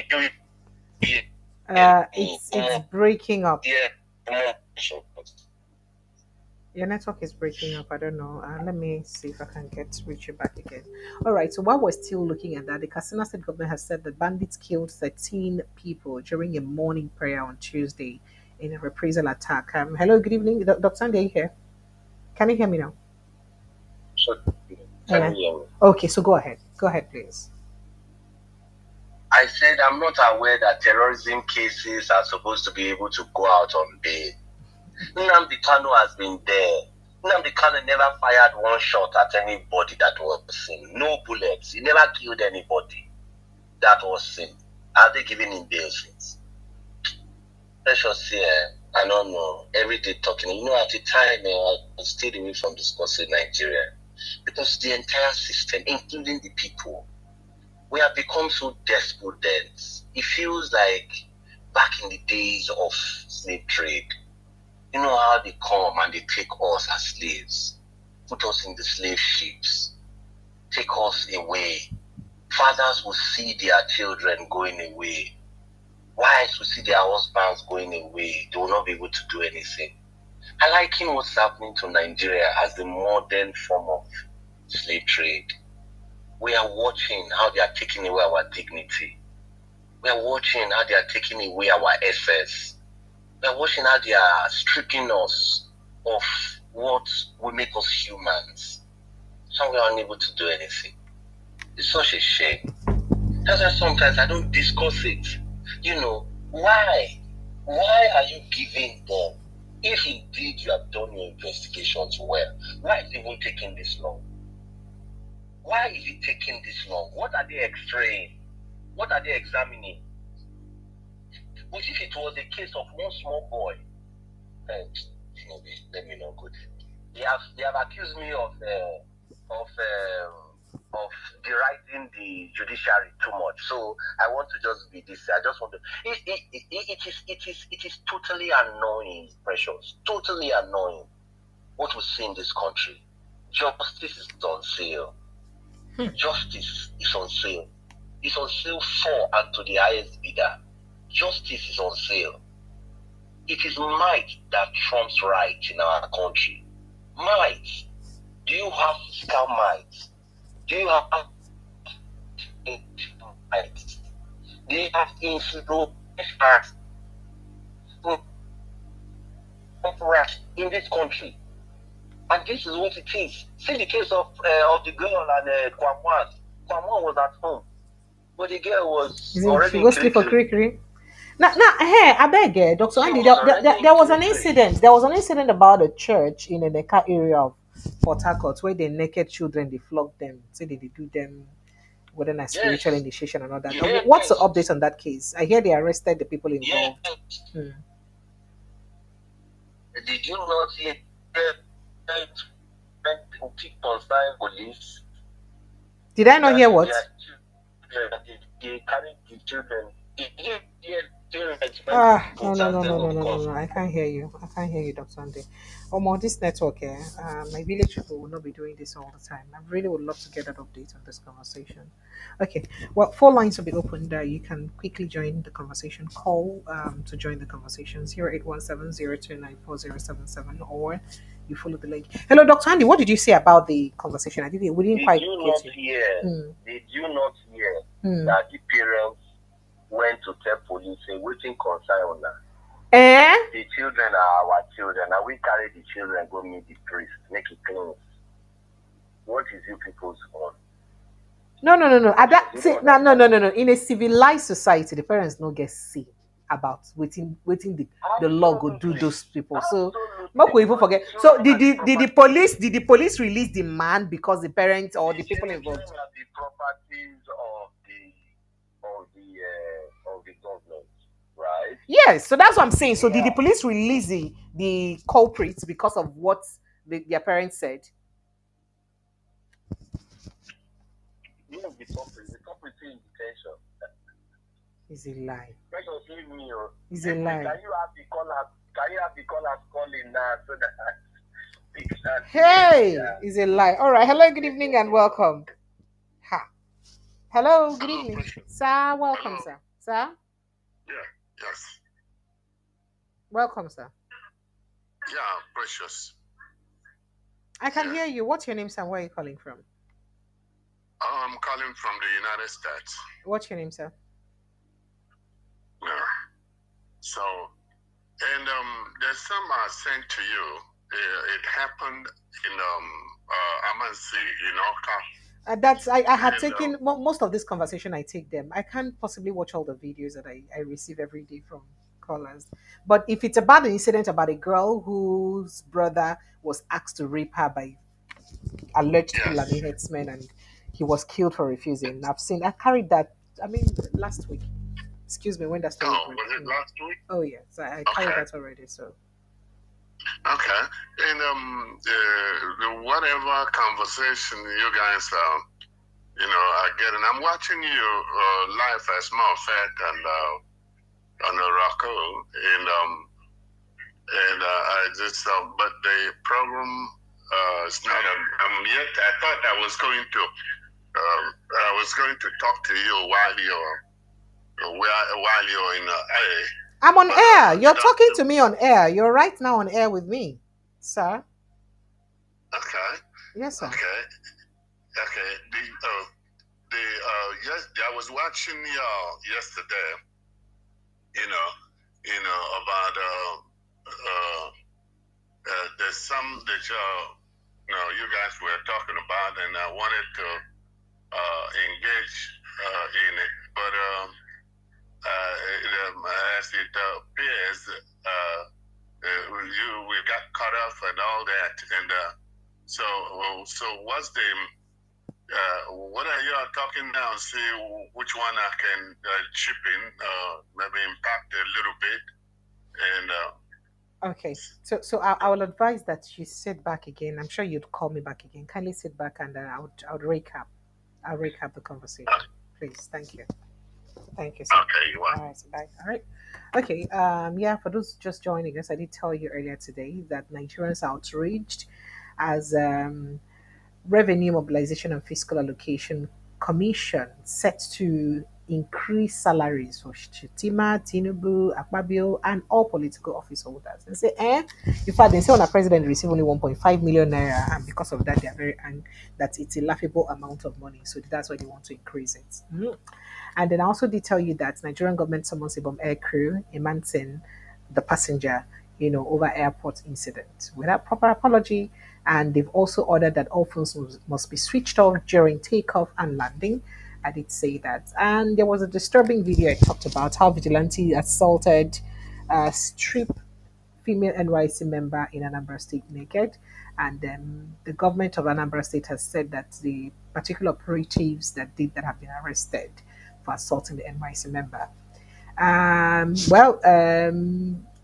know. you It's breaking up. yeah, Your network is breaking up. I don't know. Let me see if I can reach you back again. All right. So while we're still looking at that, the Katsina State government has said that bandits killed 13 people during a morning prayer on Tuesday in a reprisal attack. Hello. Good evening, Dr. Andy. Are you here? Can you hear me now? so Yeah. can you hear me? Okay. So go ahead. Go ahead, please. I said I'm not aware that terrorism cases are supposed to be able to go out on bail. Nnamdi Kanu has been there. Nnamdi Kanu never fired one shot at anybody that was seen. No bullets. He never killed anybody that was seen. Are they giving him bail since? Let's just see. I don't know. Every day talking. At the time, I stayed away from discussing Nigeria because the entire system, including the people, we have become so despondent. It feels like back in the days of slave trade. You know how they come and they take us as slaves, put us in the slave ships, take us away. Fathers will see their children going away. Wives will see their husbands going away. They will not be able to do anything. I liken what's happening to Nigeria as the modern form of slave trade. We are watching how they are taking away our dignity. We are watching how they are taking away our essence. We are watching how they are stripping us of what will make us humans. So we are unable to do anything. It's such a shame. That's why sometimes I don't discuss it. Why? Why are you giving them? If indeed you have done your investigations well, why is it even taking this long? Why is it taking this long? What are they extraying? What are they examining? But if it was a case of one small boy, let me not go there. They have accused me of deriding the judiciary too much. So I want to just be this. I just want to. It is totally annoying, Precious. Totally annoying. What we see in this country. Justice is on sale. Justice is on sale. It's on sale for and to the highest bidder. Justice is on sale. It is might that trumps right in our country. Might. Do you have fiscal might? Do you have might? Do you have influence in this country? And this is what it is. See the case of the girl and Kwamwan. Kwamwan was at home, but the girl was already She in go sleep for Kirikiri. Krikri. Now, hey, I beg, Dr. She Andy, was already there in was an Kirikiri. incident. There was an incident about a church in the Neka area of Port Harcourt where the naked children, they flog them. Say they do them, whether not spiritual Yes. initiation and all that. Now, Yes. what's the update on that case? I hear they arrested the people involved. Yes. Hmm. Did you not hear when people sign police? Did I not hear what? They carry the children. No. I can't hear you. I can't hear you, Dr. Sunday. This network here, my village people will not be doing this all the time. I really would love to get that update on this conversation. Okay, well, four lines will be open there. You can quickly join the conversation. Call to join the conversation 0817029407 or you follow the link. Hello, Dr. Andy. What did you say about the conversation? We didn't quite get you. Did you not hear Hmm. that the parents went to tell police a waiting concern on that? The children are our children, and we carry the children go meet the priest, make it clean. What is you people's own? No. No. In a civilized society, the parents no get say about waiting the law go do those people. So not we even forget. So did the police release the man because the parents or the people involved? Children are the properties of the government, right? Yes, so that's what I'm saying. So did the police release the culprits because of what their parents said? Yes, the culprit is in detention. Is a lie. Precious, leave me. Is a lie. Can you have the callers? Can you have the callers calling now so that Hey, is a lie. All right. Hello, good evening, and welcome. Ha. Hello, good evening, sir. Welcome, hello. Sir. Sir. Yeah. Yes. Welcome, sir. Yeah, Precious. I can hear you. What's your name, sir? Where are you calling from? I'm calling from the United States. What's your name, sir? Yeah. So, and there's some I sent to you. It happened in Amansi, in Oka. I had taken most of this conversation. I take them. I can't possibly watch all the videos that I receive every day from callers. But if it's about an incident about a girl whose brother was asked to rape her by alleged Fulani headsmen and he was killed for refusing, I carried that. I mean, last week. Excuse me when that story Oh, broke. was it last week? Oh yes, I carried Okay. that already. So Okay. And whatever conversation you guys are getting, I'm watching you live as a matter of fact on the Rocco, I just but the program is not. Yet. I thought I was going to talk to you while you're in A. I'm on But air. you You're don't. talking to me on air. You're right now on air with me, sir. Okay. Yes, sir. Okay. Okay. Yes, I was watching y'all yesterday. About there's some that you guys were talking about, and I wanted to engage in it, but as it appears, we got cut off and all that, and so what's the what are you talking now? See which one I can chip in, maybe impact a little bit, and Okay. So I will advise that you sit back again. I'm sure you'd call me back again. Kindly sit back and I would recap. I'll recap the conversation, please. Thank you. Thank you, sir. okay, you want. All right, so bye. All right. Okay. Yeah, for those just joining us, I did tell you earlier today that Nigerians are outraged as Revenue Mobilization and Fiscal Allocation Commission set to increase salaries for Chitima, Tinubu, Akpabio, and all political office holders. And say, in fact, they say when a president receive only 1.5 million naira, and because of that, they are very angry that it's a laughable amount of money. So that's why they want to increase it. Mhm. And then I also did tell you that Nigerian government summons Ibom Air crew, Emmanson, the passenger, over airport incident without proper apology. And they've also ordered that all phones must be switched off during takeoff and landing. I did say that. And there was a disturbing video I talked about how Vigilante assaulted strip female NYC member in Anambra State naked. And the government of Anambra State has said that the particular operatives that did that have been arrested for assaulting the NYC member.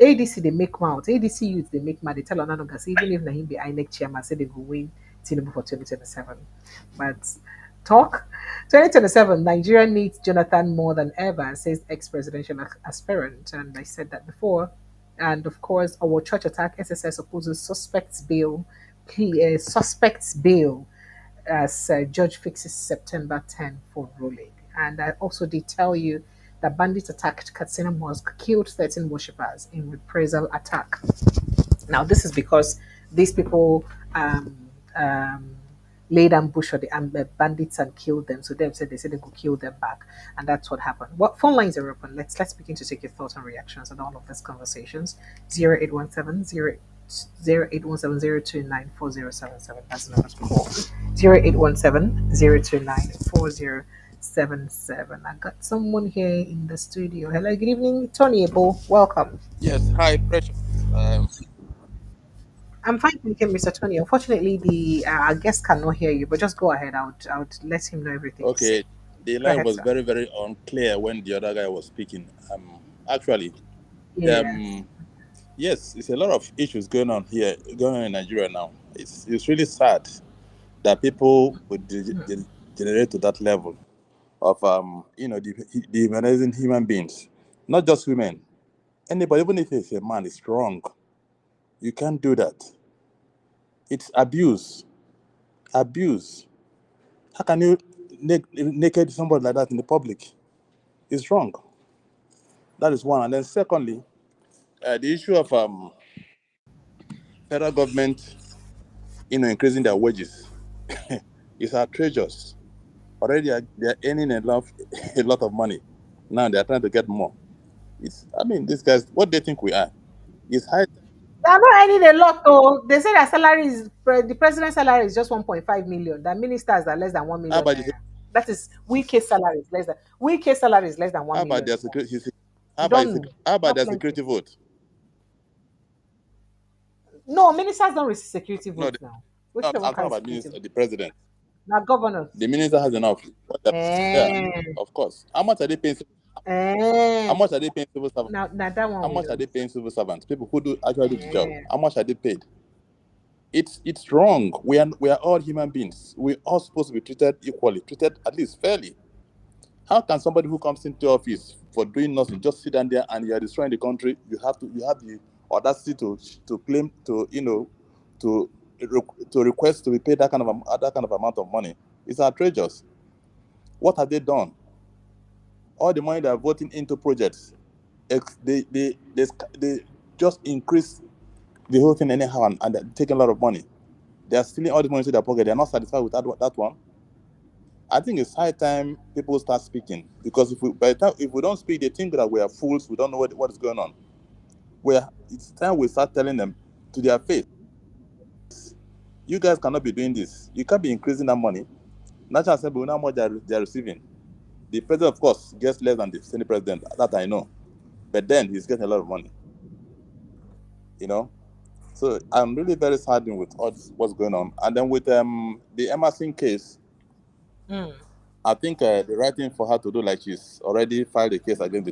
ADC they make mouth. ADC youth they make mouth. They tell Onanuga say even if Nahim be INEC chairman, say they go win Tinubu for 2027. But talk 2027, Nigeria needs Jonathan more than ever, says ex-presidential aspirant. And I said that before. And of course, our church attack SSS opposes suspects bail as judge fixes September 10 for ruling. And I also did tell you that bandits attacked Katsina Mosque, killed 13 worshippers in reprisal attack. Now, this is because these people um, laid ambush for the bandits and killed them. So they said they could kill them back, and that's what happened. What phone lines are open? Let's begin to take your thoughts and reactions on all of these conversations. 0817 0817 That's the number to call. 0817 I got someone here in the studio. Hello, good evening, Tony Ebo. Welcome. Yes, hi, Precious. Um, I'm fine, thank you, Mr. Tony. Unfortunately, the our guest cannot hear you, but just go ahead. I would let him know everything you say. okay, the Go line ahead, was sir. very, very unclear when the other guy was speaking. Actually, Yes. yes, it's a lot of issues going on in Nigeria now. It's really sad that people would degenerate to that level of dehumanizing human beings, not just women. Anybody, even if it's a man, is wrong. You can't do that. It's abuse. Abuse. How can you naked somebody like that in the public? It's wrong. That is one. And then secondly, the issue of federal government, increasing their wages is outrageous. Already they're earning a lot of money. Now they're trying to get more. These guys, what they think we are? It's high. They are not earning a lot, though. They say that the president's salary is just 1.5 million. The ministers are less than 1 How million about the, naira. That is weak case salary is less than how 1 about million their naira. security? You don't know. How about Not their plenty. security vote? No, ministers don't receive security No, votes now. Which I'm the one talking kind of about security vote? the president. Now governors. The minister has enough. Yeah, Eh. of course. How much are they paying? How Eh, much are they paying civil servants? now that How one we much are know. they paying civil servants? People who do actually do the job. Eh, How much are they paid? It's wrong. We are all human beings. We're all supposed to be treated equally, treated at least fairly. How can somebody who comes into office for doing nothing just sit down there and you are destroying the country? You have the audacity to claim to to request to be paid that kind of amount of money. It's outrageous. What have they done? All the money they are voting into projects, they just increase the whole thing anyhow, and they're taking a lot of money. They are stealing all the money into their pocket. They are not satisfied with that one. I think it's high time people start speaking, because if we don't speak, they think that we are fools. We don't know what is going on. It's time we start telling them to their face, you guys cannot be doing this. You can't be increasing that money. National Assembly, we know how much they are receiving. The president, of course, gets less than the Senate president. That I know, but then he's getting a lot of money. You know, so I'm really very saddened with all this, what's going on. And then with the Emerson case, mm. I think the right thing for her to do, like, she's already filed a case against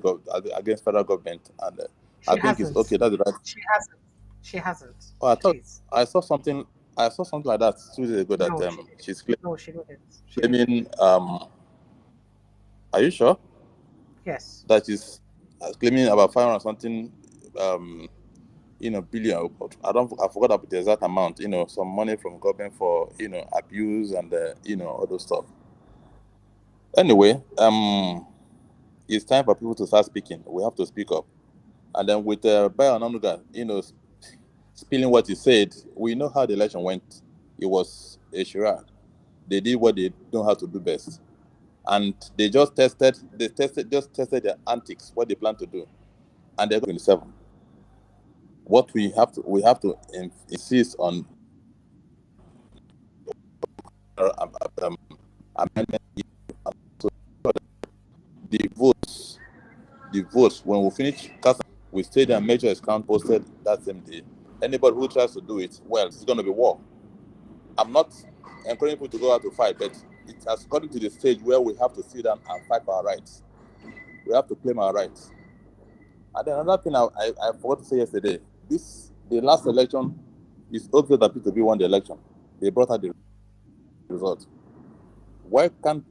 against federal government, and I She think it's hasn't. okay. That's the right. She hasn't. She hasn't. Oh, I thought Please. I saw something. I saw something like that 2 days ago that No, she didn't. she's No, she didn't. She didn't. claiming. Are you sure Yes. that she's claiming about 500 something billion? I forgot about the exact amount. Some money from government for abuse and all those stuff. Anyway, it's time for people to start speaking. We have to speak up. And then with Bayo Onanuga, spilling what he said, we know how the election went. It was a charade. They did what they know how to do best, and they just tested their antics, what they plan to do, and they're going to 7. What we have to insist on amendment. So the votes when we finish casting, we stay there and make sure it's count posted that same day. Anybody who tries to do it, well, it's going to be war. I'm not encouraging people to go out to fight, but it has gotten to the stage where we have to sit down and fight for our rights. We have to claim our rights. And then another thing I forgot to say yesterday, the last election, is obvious that Peter Obi won the election. They brought out the result. Why can't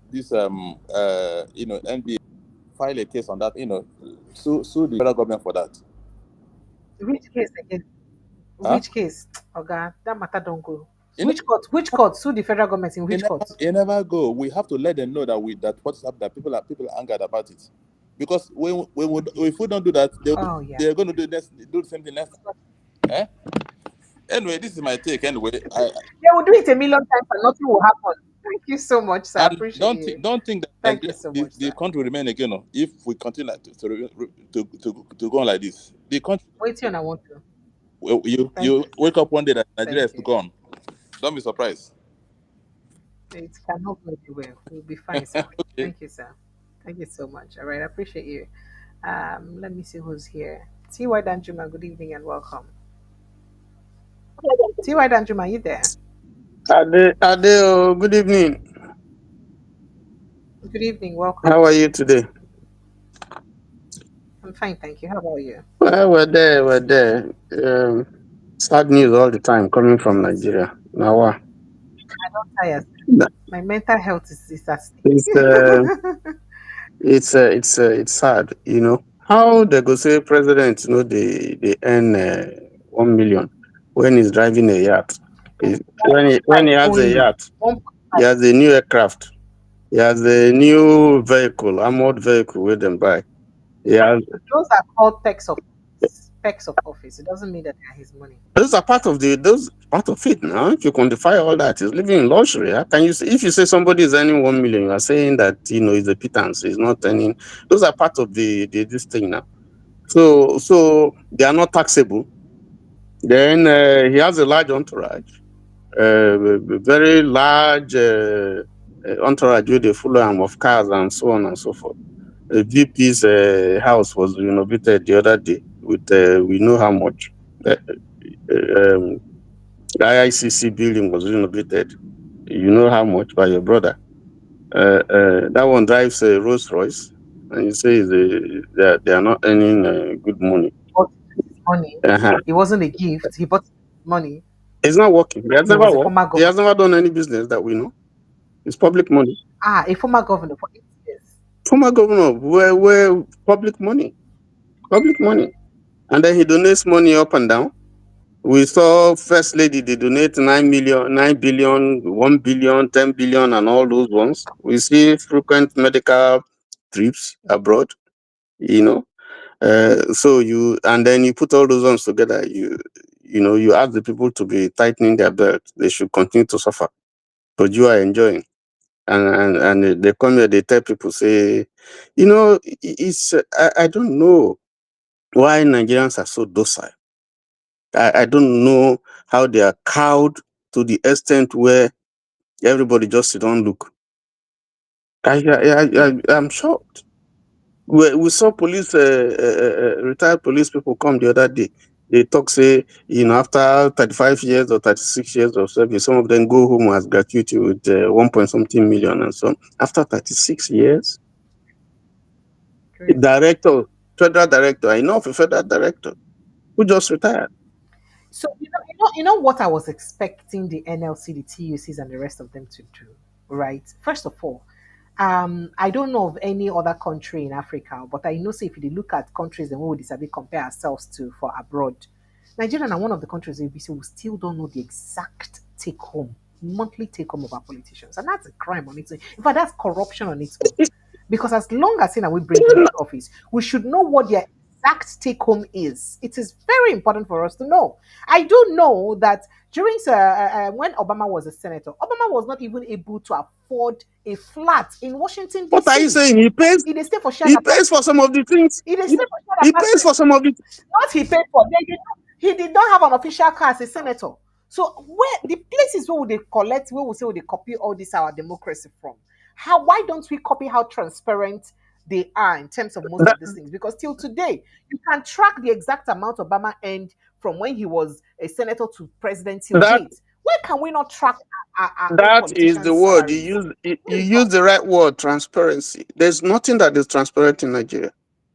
this NBA file a case on that? Sue the federal government for that. Which case again? Huh? Which case? Oga, that matter don't go. You know, Which court? Which court? Sue the federal government in which court? it never go. We have to let them know that what's happening, that people are angered about it, because if we don't do that, Oh yeah. they're going to do the same thing next time. Eh? Anyway, this is my take. Anyway, They will do it a million times and nothing will happen. Thank you so much, sir. I and appreciate you. don't think that Thank you so much, the sir. country will remain again. If we continue to go on like this, the country Wait till I want to. you Thank you. wake up one day that Nigeria Thank is you. gone. Don't be surprised. It cannot go anywhere. We'll be fine, sir. Okay. Thank you, sir. Thank you so much. All right, I appreciate you. Let me see who's here. T.Y. Danjuma, good evening and welcome. T.Y. Danjuma, you there? Good evening. Good evening, welcome. How are you today? I'm fine, thank you. How about you? Well, we're there. Sad news all the time coming from Nigeria. Now, Don't tire. My mental health is at it's stake. it's sad. How they go say president? They earn 1 million when he's driving a yacht. When he has a Only yacht, he 1.5. has a new aircraft. He has a new vehicle, armored vehicle with them by. He has. Those are called perks of office. Perks of office. It doesn't mean that they are his money. Those are part of it now. If you quantify all that, it's living in luxury. How can you say, if you say somebody is earning 1 million, you are saying that it's a pittance, it's not earning. Those are part of the this thing now. So they are not taxable. Then he has a large entourage, very large entourage with a full arm of cars and so on and so forth. VP's house was renovated the other day with we know how much. Um, the IICC building was renovated. You know how much by your brother. That one drives a Rolls Royce. and you say they are not earning good money. Bought it with his money. Uh-huh. It wasn't a gift. He bought it with his money. It's not working. He has He never was a worked. former He governor. has never done any business that we know. It's public money. Ah, a former governor for 8 years. Former governor, where public money, public money, and then he donates money up and down. We saw First Lady, they donate 9 million, 9 billion, 1 billion, 10 billion, and all those ones. We see frequent medical trips abroad, you know. So you, and then you put all those ones together, you ask the people to be tightening their belt. They should continue to suffer, but you are enjoying. And they come here, they tell people, say, it's, I don't know why Nigerians are so docile. I don't know how they are cowed to the extent where everybody just sit down look. I'm shocked. We saw police, retired police people come the other day. They talk, say, after 35 years or 36 years of service, some of them go home as gratuity with 1 point something million and so on. After 36 years, a Crazy. director, federal director, I know of a federal director who just retired. So you know what I was expecting the NLC, the TUCs, and the rest of them to do, right? First of all, I don't know of any other country in Africa, but I know say if you look at countries and we would disagree compare ourselves to for abroad, Nigeria are one of the countries where we still don't know the exact take home, monthly take home of our politicians, and that's a crime on its own. In fact, that's corruption on its own. Because as long as we bring them to office, we should know what their exact take home is. It is very important for us to know. I do know that during when Obama was a senator, Obama was not even able to afford a flat in Washington What are you D.C. saying? He pays. He dey stay for shared He pays apartment. for some of the things. He dey He, stay for shared he pays for apartment. some of the. Not he paid for. He did not have an official car as a senator. So where the places where would they collect, where we say would they copy all this our democracy from? How why don't we copy how transparent they are in terms of most That of these things? Because till today, you can track the exact amount Obama earned from when he was a senator to president till that date. Why can we not track our own that is the politicians' word you salaries? use. You Please, use the right word, transparency. There's nothing that is transparent in Nigeria.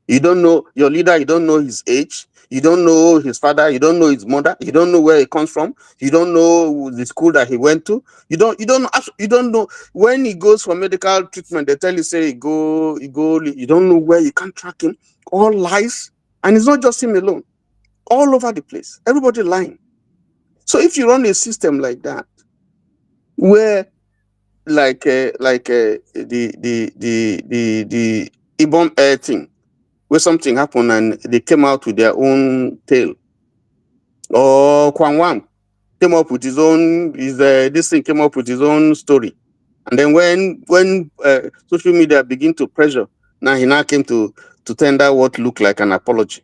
You don't know your leader. You don't know his age. You don't know his father. You don't know his mother. You don't know where he comes from. You don't know the school that he went to. You don't know when he goes for medical treatment. They tell you, say, he go. You don't know where. You can't track him. All lies, and it's not just him alone. All over the place. Everybody lying. So if you run a system like that, where the Ibom Air thing, where something happened and they came out with their own tale, or Kwangwang came up with his own, this thing came up with his own story, and then when social media begin to pressure, now he now came to tender what looked like an apology.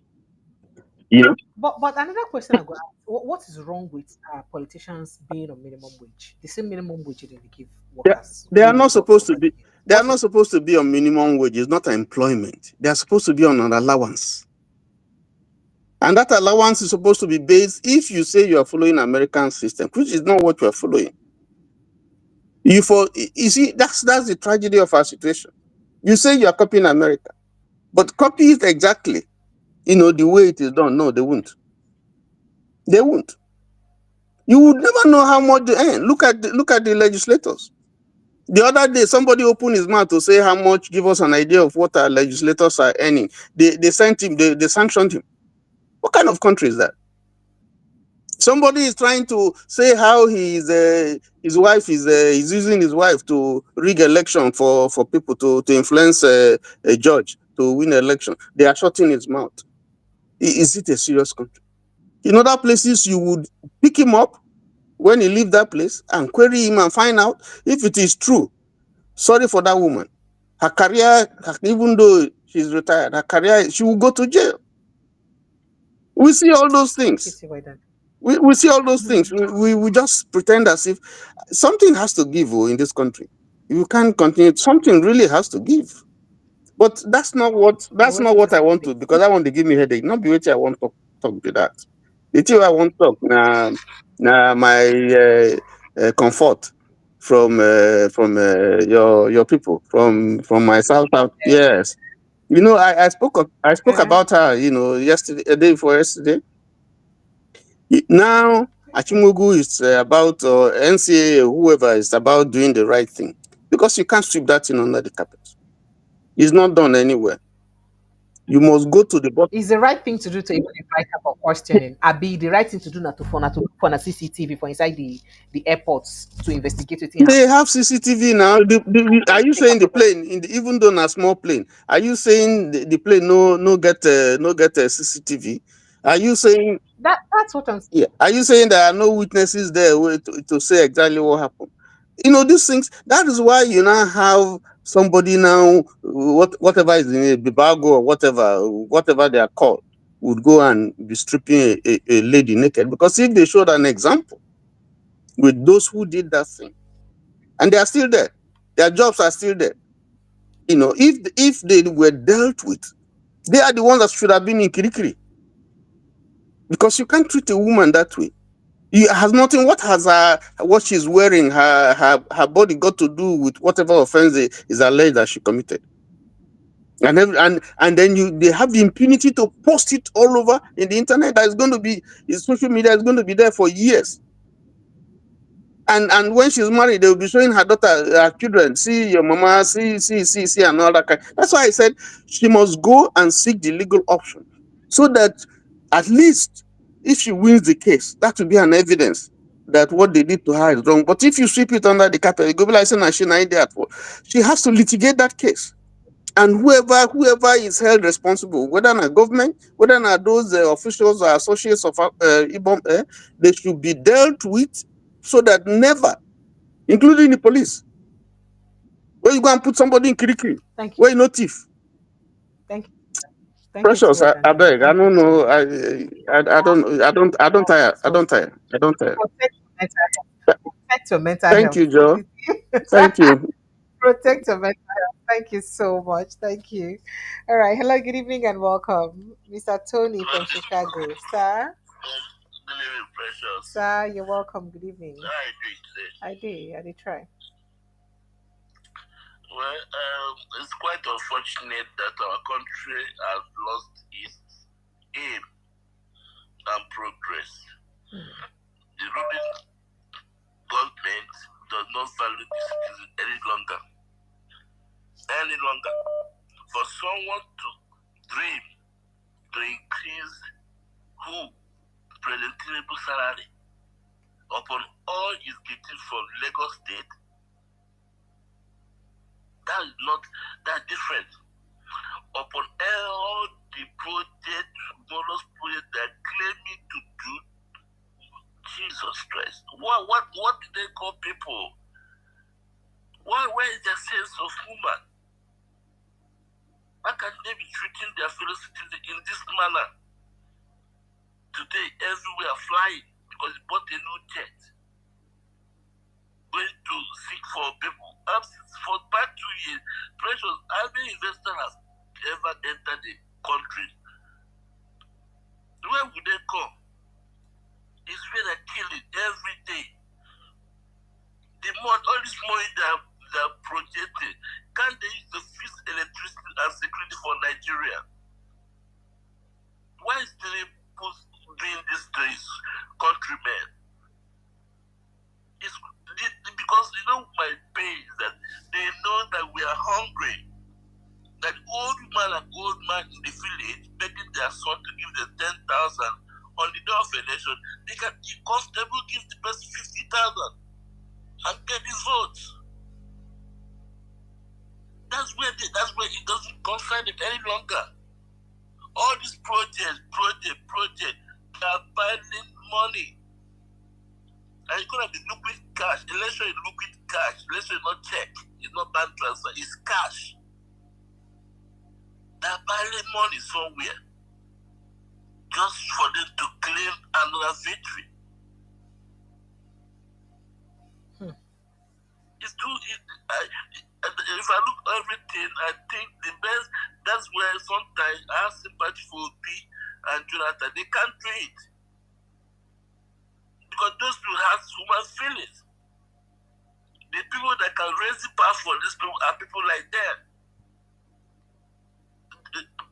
You know, but another question I got: what is wrong with politicians being on minimum wage? The same minimum wage that they give they, workers they are where they not work supposed to over be. the year. They are What is not supposed to be on minimum wage. It's not employment. They are supposed to be on an allowance. And that allowance is supposed to be based if you say you are following American system, which is not what you are following. You see, that's the tragedy of our situation. You say you are copying America, but copy it exactly, the way it is done. No, they won't. They won't. You would never know how much they earn. Look at the legislators. The other day, somebody opened his mouth to say how much, give us an idea of what our legislators are earning. They sent him, they sanctioned him. What kind of country is that? Somebody is trying to say how his wife is using his wife to rig election for people to influence a judge to win election. They are shutting his mouth. Is it a serious country? In other places, you would pick him up when he leave that place and query him and find out if it is true. Sorry for that woman. Her career, even though she's retired, her career, she will go to jail. We see all those take things. it away then? We see all those things. We just pretend as if something has to give in this country. You can't continue. Something really has to give. But that's not what But that's what not is what this I want thing? to, because I want to give me headache. Not be which I want to talk to that. The thing I want to talk now my comfort from your people from my south out. Yes. I spoke Uh, about her, yesterday, a day before yesterday. Now Achimogu is about NCA, whoever is about doing the right thing, because you can't sweep that thing under the carpet. It's not done anywhere. You must go to the bottom. is the right thing to do to even invite her for questioning. I be the right thing to do not to look for a CCTV for inside the airports to investigate what happened. They have CCTV now. Are you Take a saying the protest. plane, even though a small plane, are you saying the plane no get a CCTV? Are you saying That's what I'm saying. Yeah. Are you saying there are no witnesses there to say exactly what happened? These things. That is why you now have somebody now, whatever is in a bibago or whatever they are called, would go and be stripping a lady naked. Because if they showed an example with those who did that thing, and they are still there, their jobs are still there. If they were dealt with, they are the ones that should have been in Kirikiri. Because you can't treat a woman that way. It has nothing. What she's wearing, her body got to do with whatever offense is alleged that she committed. And then they have the impunity to post it all over in the internet. That is going to be social media is going to be there for years. And when she's married, they'll be showing her daughter, her children, see your mama, see, and all that kind. That's why I said she must go and seek the legal option, so that at least if she wins the case, that will be an evidence that what they did to her is wrong. But if you sweep it under the carpet, it go be like saying she na idiot. She has to litigate that case. And whoever is held responsible, whether not government, whether not those officials or associates of Ibom Air, they should be dealt with, so that never, including the police, where you go and put somebody in Kirikiri, Thank you. where you no thief. Thank you. Thank you Precious, so I much. beg, I Thank you don't so know, much. I don't tire, I So don't tire, I don't tire. protect your mental health. Protect your mental Thank you, health. Joe. Thank you. Protect your mental health. Thank you so much. Thank you. All right. Hello, good evening, and welcome. Mr. Tony from Chicago. Sir, Good evening, Precious. sir, you're welcome. Good evening. How are you doing today? I did try. Well, it's quite unfortunate that our country has lost its aim and progress. The ruling government does not value the citizen any longer. Any longer. For someone to dream to increase who President Tinubu salary upon all he's getting from Lagos State, that is not that different. Upon all the projects, bonus projects they're claiming to do, Jesus Christ. What do they call people? Where is their sense of humor? How can they be treating their fellow citizens in this manner? Today, everywhere flying because they bought a new jet. Going to seek for people. For the past 2 years, Precious, how many investors has ever entered the country? Where would they come? It's where they're killing every day. All this money they're projecting, can't they use to fix electricity and security for Nigeria? Why is Tinubu doing this to his countrymen? It's because my pain is that they know that we are hungry. That old man and old man in the village begging their son to give them 10,000 on the day of election, they can constable give the person 50,000 and get his vote. That's where it doesn't concern them any longer. All these projects, they are piling money. And you're gonna be liquid cash. Election is liquid cash. Election is not check. It's not bank transfer. It's cash. They're piling money somewhere just for them to claim another victory. It's too. If I look at everything, I think the best. That's where sometimes I have sympathy for Obi and Jonathan. They can't do it because those people have human feelings. The people that can raise the power for these people are people like them.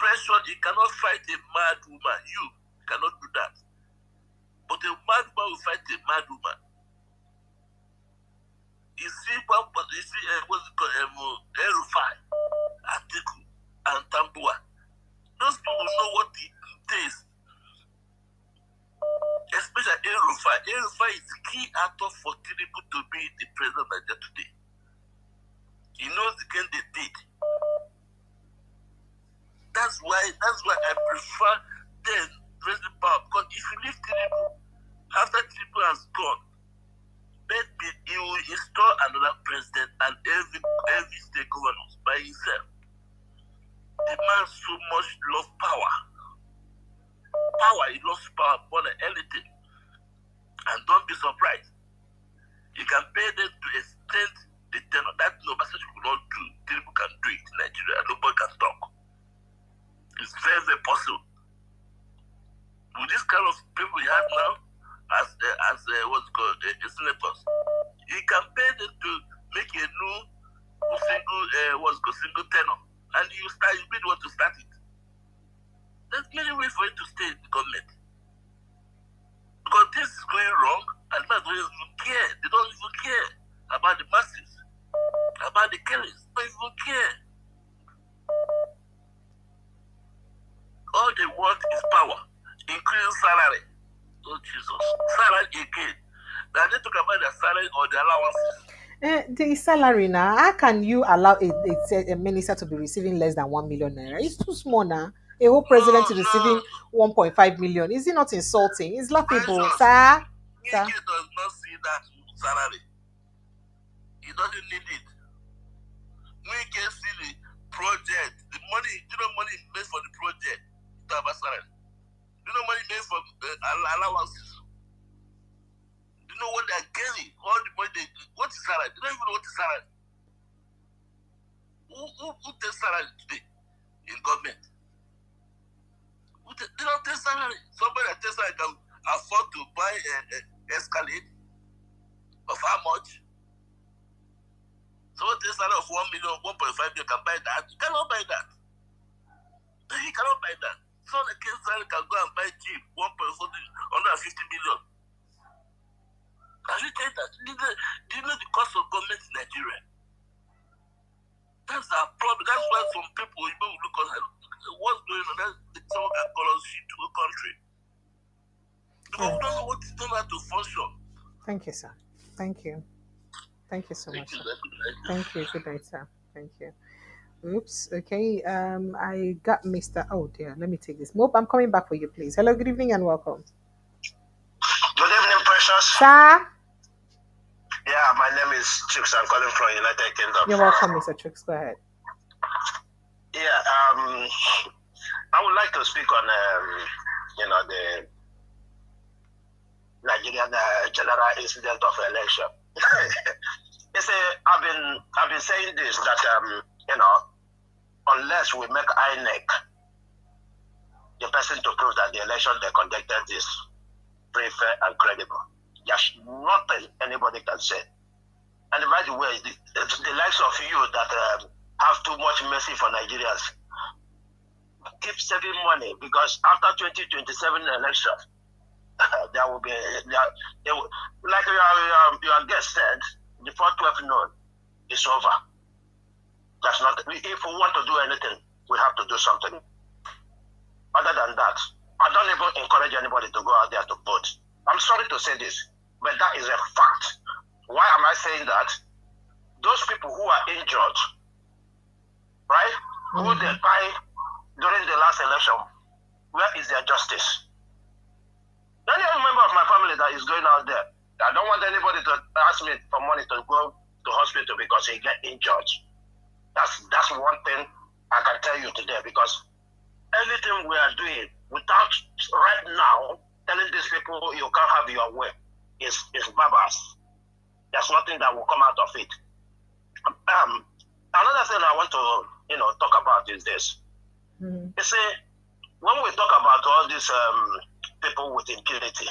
depression, you cannot fight a mad woman. You cannot do that. But a mad woman will fight a mad woman. You see, what's it called? Airline, Atiku, and Tanjuma. Those people know what it takes. Especially Airline. Airline is the key actor for Tinubu to be the president of Nigeria today. He knows the game they did. That's why I prefer then president power, because if you leave Tinubu after Tinubu has gone, maybe he will install another president and every state governors by himself. The man so much love power. He loves power more than anything. And don't be surprised. You can pay them to extend the tenure. That no message will not do. Tinubu can do it in Nigeria. Nobody can talk. It's very, very possible. With this kind of people we have now, as what's called senators, you can pay them to make a new single tenor, and you really want to start it. There's many ways for you to stay in the government, because this is going wrong, and people don't even care. They don't even care about the masses, about the killings. They don't even care. All they want is power, increasing salary. Oh Jesus, salary again. Now they talk about the salary or the allowances. The salary now, how can you allow a minister to be receiving less than 1 million naira? It's too small now. A whole president is receiving 1.5 million. Is it not insulting? It's laughable, sir. He does not see that salary. He doesn't need it. We can see the project, the money, money made for the project. Salary. Money made for allowances. You know what they're getting? All the money what is salary? They don't even know what is salary. Who takes salary today in government? They don't take salary. Somebody that takes salary can afford to buy Escalade of how much? Someone takes salary of 1 million, 1.5 million can buy that. You cannot buy that. He cannot buy that. So the case salary can go and buy cheap 1.4 150 million. Can you take that? Do you know the cost of government in Nigeria? That's our problem. That's why some people will look at what's going on. Someone can call us shit to a country. Because we don't know what is done to function. Thank you, sir. Thank you. Thank you so much. Thank you. Good night, sir. Thank you. Oops. Okay. I got Mr. Oh dear. Let me take this. Mope, I'm coming back for you, please. Hello. Good evening and welcome. Good evening, Precious. Sir. Yeah, my name is Chicks. I'm calling from United Kingdom. You're welcome, Mr. Chicks. Go ahead. Yeah. I would like to speak on the Nigerian general incident of election. I've been saying this that unless we make INEC the person to prove that the election they conducted is free, fair, and credible, there's nothing anybody can say. And by the way, the likes of you that have too much mercy for Nigerians keep saving money, because after 2027 election, there will be like your guest said, before 12 noon, it's over. That's not. If we want to do anything, we have to do something. Other than that, I don't even encourage anybody to go out there to vote. I'm sorry to say this, but that is a fact. Why am I saying that? Those people who are injured, right? Who they buy during the last election, where is their justice? Any member of my family that is going out there, I don't want anybody to ask me for money to go to hospital because he get injured. That's one thing I can tell you today, because anything we are doing without right now telling these people you can't have your way is barbers. There's nothing that will come out of it. Another thing I want to talk about is this. You see, when we talk about all these people with impunity,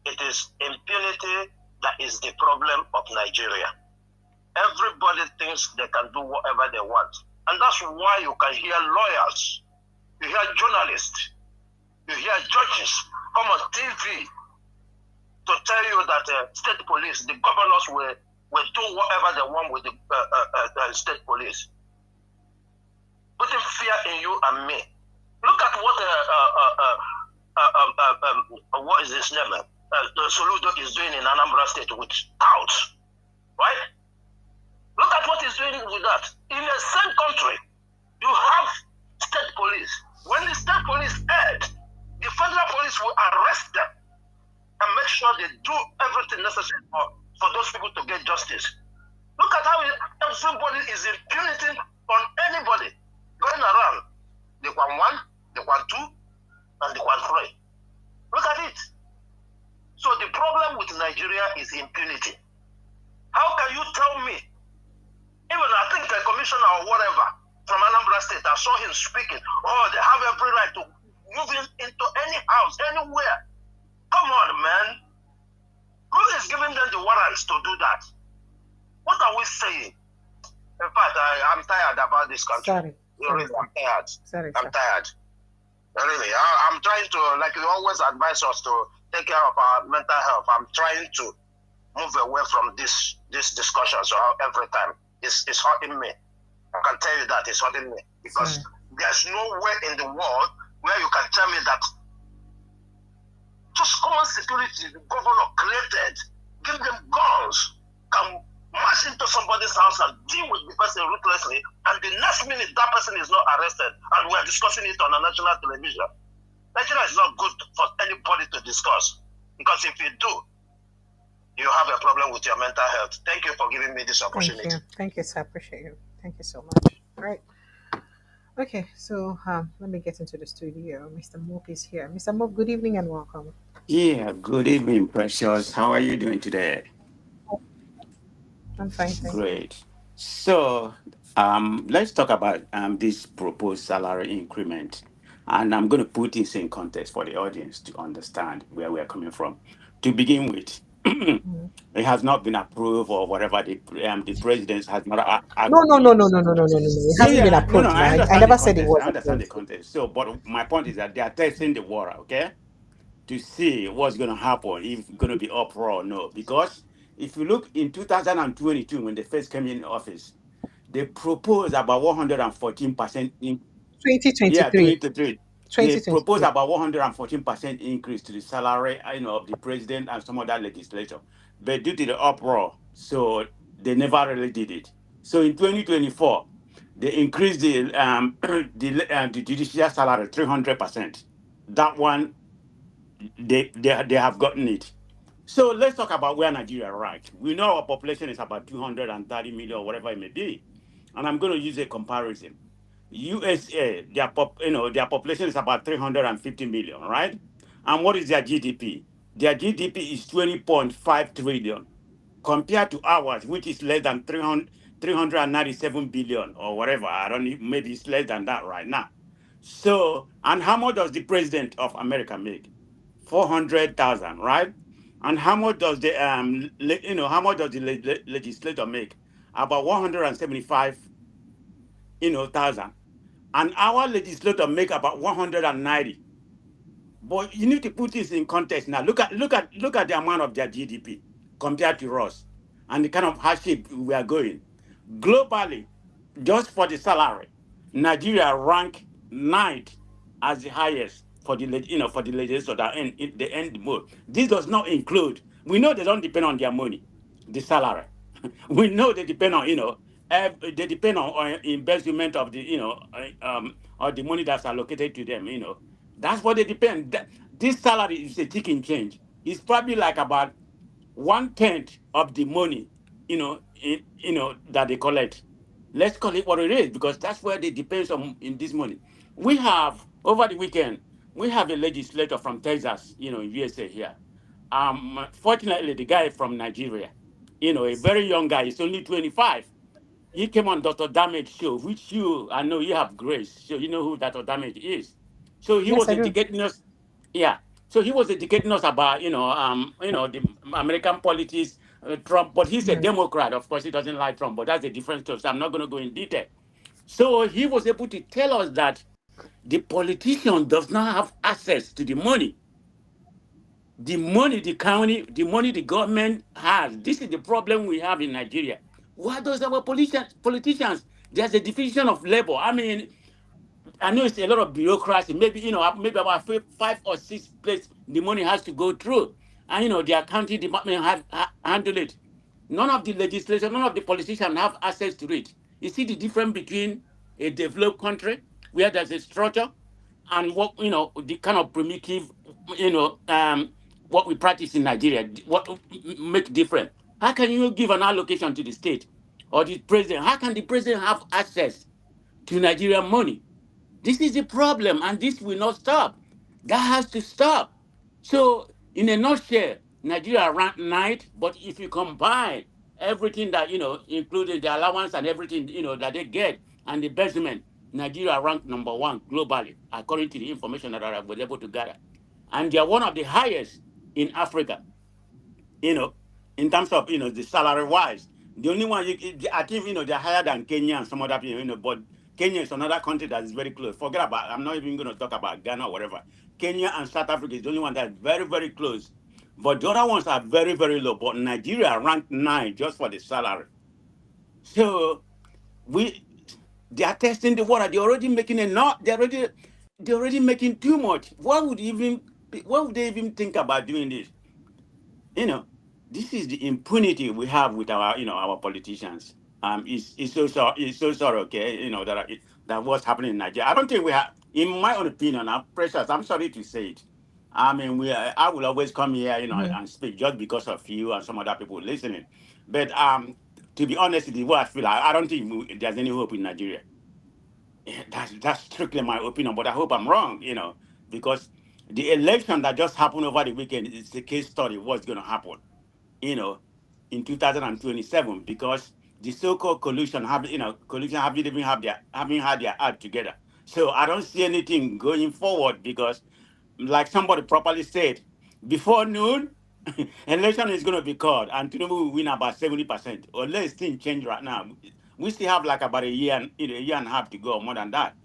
it is impunity that is the problem of Nigeria. Everybody thinks they can do whatever they want. And that's why you can hear lawyers You hear journalists, you hear judges come on TV to tell you that state police, the governors will do whatever they want with the state police, putting fear in you and me. Look at what is his name? Soludo is doing in Anambra State with cows, right? Look at what he's doing with that. In the same country, you have state police. When the state police head, the federal police will arrest them and make sure they do everything necessary for those people to get justice. Look at how everybody is impunity on anybody going around. The 1-1, the 1-2, and the 1-3. Look at it. So the problem with Nigeria is impunity. How can you tell me? Even I think the commissioner or whatever from Anambra State, I saw him speaking. Oh, they have every right to move into any house, anywhere. Come on, man. Who is giving them the warrants to do that? What are we saying? In fact, I'm tired about this country. Sorry. Really, I'm tired. Sorry, I'm tired. Really, I'm trying to, like you always advise us to take care of our mental health. I'm trying to move away from this discussion. So every time it's hurting me. I can tell you that it's hurting me because there's nowhere in the world where you can tell me that just common security the governor created, give them guns, can march into somebody's house and deal with the person ruthlessly, and the next minute that person is not arrested, and we're discussing it on a national television. Nigeria is not good for anybody to discuss, because if you do, you have a problem with your mental health. Thank you for giving me this opportunity. Thank you, sir. Appreciate you. Thank you so much. All right. Okay, so let me get into the studio. Mr. Mope is here. Mr. Mope, good evening and welcome. Yeah, good evening, Precious. How are you doing today? I'm fine, thank you. Great. So, let's talk about this proposed salary increment. And I'm going to put this in context for the audience to understand where we're coming from. To begin with, Mm. it has not been approved or whatever. The president has not. No, no, no, no, no, no, no, no, no, no. It Yeah, hasn't been yeah. No, no. approved I now. I understand the never said it context. was I understand the approved. context. So, but my point is that they are testing the water. Okay, to see what's going to happen, if it's going to be uproar or no. Because if you look in 2022, when they first came in office, they proposed about 114% in, yeah, 2023. 2023. They proposed 2023. about 114% increase to the salary, of the president and some other legislature. But due to the uproar, so they never really did it. So in 2024, they increased the judicial salary 300%. That one, they have gotten it. So let's talk about where Nigeria rank. We know our population is about 230 million, or whatever it may be. And I'm going to use a comparison. USA, their population is about 350 million, right? And what is their GDP? Their GDP is 20.5 trillion compared to ours, which is less than 397 billion or whatever. I don't know, maybe it's less than that right now. So, and how much does the president of America make? 400,000, right? And how much does how much does the legislator make? About 175, thousand. And our legislator make about 190. But you need to put this in context now. Look at the amount of their GDP compared to us and the kind of hardship we are going. Globally, just for the salary, Nigeria rank ninth as the highest for the for the legislature that they end the most. This does not include. We know they don't depend on their money, the salary. We know they depend on they depend on investment of the or the money that's allocated to them. That's what they depend. This salary is a chicken change. It's probably like about 1/10 of the money, that they collect. Let's call it what it is, because that's where they depend on in this money. We have over the weekend, we have a legislator from Texas, in USA here. Fortunately, the guy from Nigeria, a very young guy, he's only 25. He came on Dr. Damage show, which I know you have grace, so you know who Dr. Damage is. So he Yes, was I do. educating us, yeah. So he was educating us about, the American politics, Trump, but he's a Mm. Democrat. Of course, he doesn't like Trump, but that's a different story. So I'm not going to go in detail. So he was able to tell us that. The politician does not have access to the money. The money the county, the money the government has. This is the problem we have in Nigeria. Why does our politicians, there's a division of labor. I mean, I know it's a lot of bureaucracy. Maybe, maybe about five or six places the money has to go through. And, the accounting department handle it. None of the legislation, none of the politicians have access to it. You see the difference between a developed country where there's a structure and what, the kind of primitive, what we practice in Nigeria, what make different. How can you give an allocation to the state or the president? How can the president have access to Nigerian money? This is the problem, and this will not stop. That has to stop. So, in a nutshell, Nigeria ranked ninth, but if you combine everything that, including the allowance and everything, that they get and the investment, Nigeria ranked number one globally, according to the information that I was able to gather. And they are one of the highest in Africa, you know, in terms of, the salary wise. The only one, I think, they're higher than Kenya and some other people, but Kenya is another country that is very close. Forget about, I'm not even going to talk about Ghana or whatever. Kenya and South Africa is the only one that's very, very close. But the other ones are very, very low. But Nigeria ranked 9 just for the salary. So we, they are testing the water. They're already making enough. They're already making too much. Why would they even think about doing this? you know, this is the impunity we have with our politicians. It's so sorry, okay, that what's happening in Nigeria. I don't think we have, in my own opinion, I'm precious. I'm sorry to say it. I mean, I will always come here, Mhm. and speak just because of you and some other people listening. But to be honest, the way I feel, I don't think there's any hope in Nigeria. That's strictly my opinion, but I hope I'm wrong, because the election that just happened over the weekend is the case study of what's going to happen, you know, in 2027, because the so-called coalition haven't even haven't had their act together. So I don't see anything going forward because, like somebody properly said, before noon, election is going to be called, and Tinubu will win about 70%. Unless things change right now, we still have like about a year and a half to go, or more than that.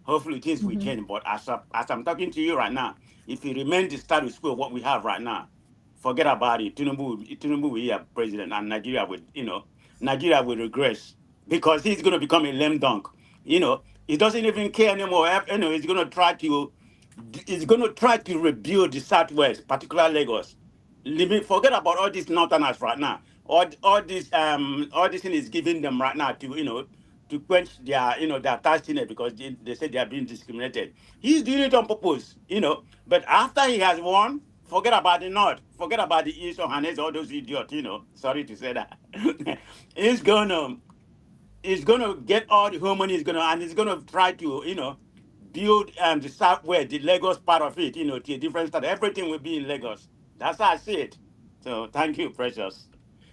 Hopefully things will Mhm. change. But as I'm talking to you right now, if it remains the status quo what we have right now, forget about it. Tinubu will be a president, and Nigeria will regress because he's going to become a lame dunk. He doesn't even care anymore. He's going to try to rebuild the Southwest, particularly Lagos. Forget about all these northerners right now. All this thing is giving them right now to quench their thirstiness because they say they are being discriminated. He's doing it on purpose. But after he has won, forget about the north, forget about the east or Hanes, all those idiots. Sorry to say that. he's gonna he's gonna get all the harmony. He's gonna try to build the southwest, the Lagos part of it. To a different start. Everything will be in Lagos. That's how I see it. So thank you, precious.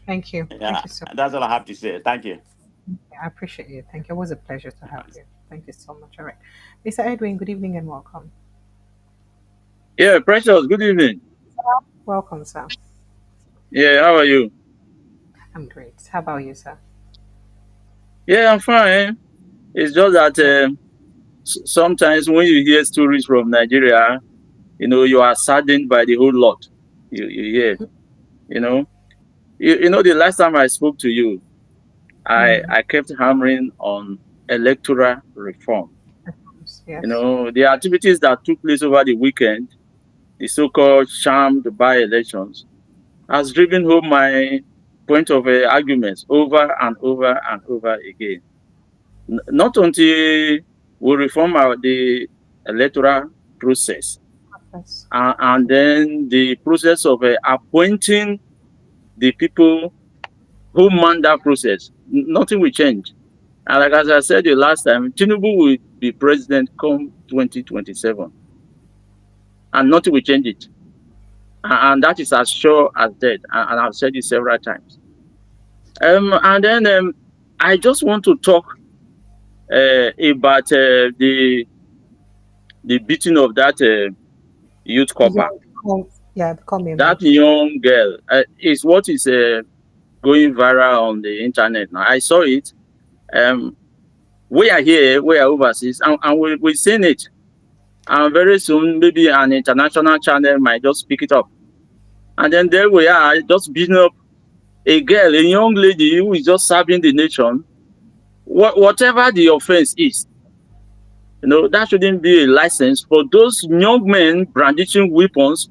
Thank you. Thank Yeah, you so that's all I have to say. Thank you. much. I appreciate you. Thank you. It was a pleasure to have you. Thank you so much. All right. Mr. Edwin, good evening and welcome. Yeah, Precious, good evening. Welcome, sir. Yeah, how are you? I'm great. How about you, sir? Yeah, I'm fine. It's just that Good. sometimes when you hear stories from Nigeria, you are saddened by the whole lot you hear. You know, the last time I spoke to you, Mm. I kept hammering on electoral reform. Yes. The activities that took place over the weekend, the so-called sham by-elections, has driven home my point of arguments over and over and over again. Not until we reform the electoral process Yes. and then the process of appointing the people who man that process, nothing will change. And like as I said the last time, Tinubu will be president come 2027 and nothing will change it. And that is as sure as dead. And I've said it several times. And then I just want to talk about the beating of that youth The copper. young, yeah, the call me That mentioned. young girl is what is going viral on the internet now. I saw it. Um, We are here, we are overseas, and we've seen it. And very soon, maybe an international channel might just pick it up. And then there we are, just beating up a girl, a young lady who is just serving the nation. Whatever the offense is, that shouldn't be a license for those young men brandishing weapons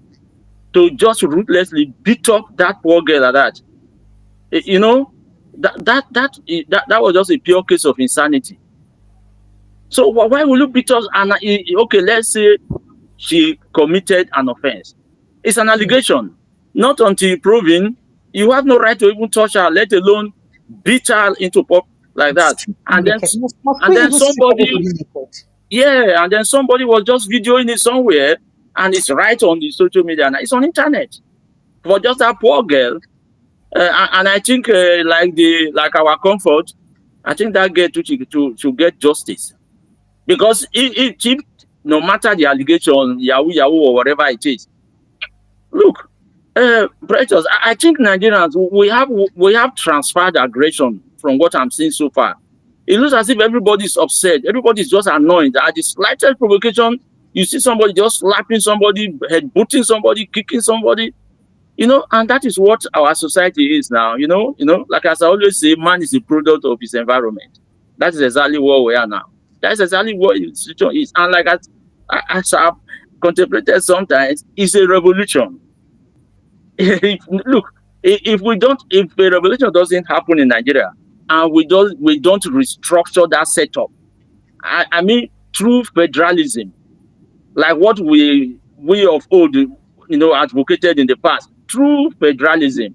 to just ruthlessly beat up that poor girl like that. You know, that was just a pure case of insanity. So why will you beat us? And okay, let's say she committed an offense. It's an allegation. Not until proven, you have no right to even touch her, let alone beat her into pop like that. Strip And then naked. Must and we then even strip somebody, everybody naked? yeah, and then somebody was just videoing it somewhere, and it's right on the social media. It's on internet for just that poor girl. And I think like our Comfort, I think that girl to get justice, because if no matter the allegation, Yahoo Yahoo or whatever it is, look, Precious, I think Nigerians we have transferred aggression from what I'm seeing so far. It looks as if everybody's upset, everybody's just annoyed at the slightest provocation. You see somebody just slapping somebody, head butting somebody, kicking somebody. And that is what our society is now. Like as I always say, man is a product of his environment. That is exactly what we are now. That's exactly what the situation is. And like as I've contemplated sometimes, it's a revolution. Look, if a revolution doesn't happen in Nigeria and we don't restructure that setup, I mean through federalism, like what we of old, advocated in the past, through federalism,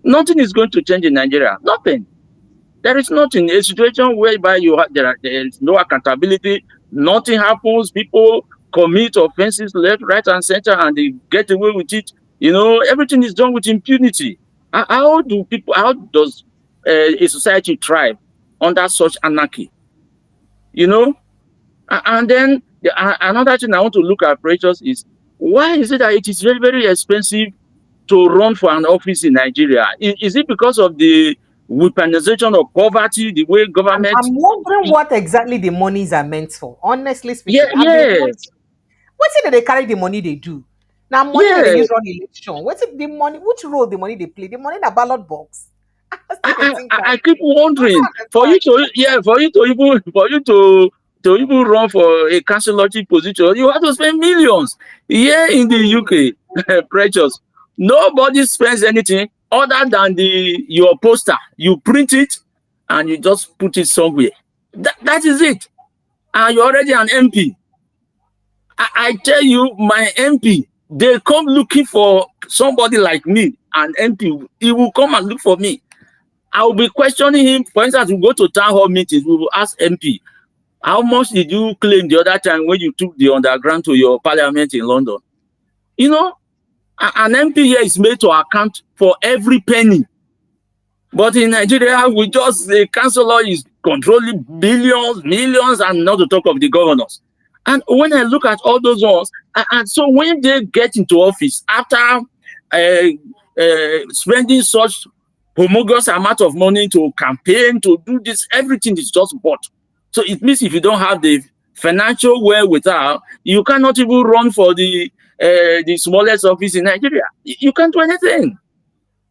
nothing is going to change in Nigeria. Nothing. There is nothing. A situation whereby there is no accountability, nothing happens, people commit offenses left, right, and center, and they get away with it. Everything is done with impunity. How does a society thrive under such anarchy? You know, and then another thing I want to look at, Precious, is why is it that it is very, very expensive to run for an office in Nigeria? Is it because of the weaponization of poverty, the way government? I'm wondering what exactly the monies are meant for. Honestly Yeah, speaking, I've been yeah, wondering. What's it that they carry the money they do? Now money that they yeah. use run election. What's it the money? Which role the money they play? The money in a ballot box. I still they think I am. keep I wondering, don't understand. for you to even run for a councillorship position, you have to spend millions. Here in the UK, Precious, nobody spends anything other than your poster. You print it and you just put it somewhere. That is it. And you're already an MP. I tell you, my MP, they come looking for somebody like me, an MP. He will come and look for me. I will be questioning him. For instance, we go to town hall meetings, we will ask MP, how much did you claim the other time when you took the underground to your parliament in London? You know, an MP here is made to account for every penny. But in Nigeria, the councillor is controlling billions, millions, and not to talk of the governors. And when I look at all those ones, and so when they get into office, after spending such humongous amount of money to campaign, to do this, everything is just bought. So it means if you don't have the financial wherewithal, you cannot even run for the smallest office in Nigeria. You can't do anything.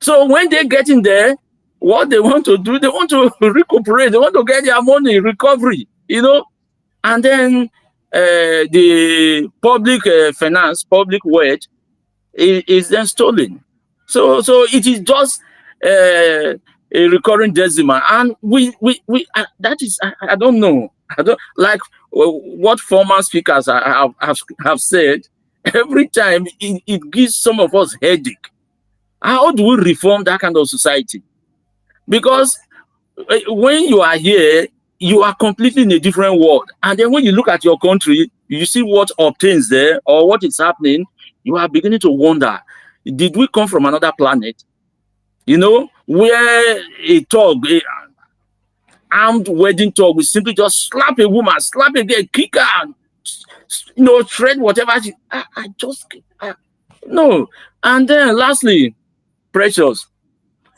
So when they get in there, what they want to do, they want to recuperate, they want to get their money, recovery, and then the public finance, public wealth is then stolen. So it is just a recurring decimal, and we that is I don't know. I don't like what former speakers have said. Every time it gives some of us headache. How do we reform that kind of society? Because when you are here, you are completely in a different world. And then when you look at your country, you see what obtains there or what is happening, you are beginning to wonder, did we come from another planet? Where a thug, a armed wedding thug, will simply just slap a woman, slap a girl, kick her, and, shred whatever. No. And then lastly, Precious,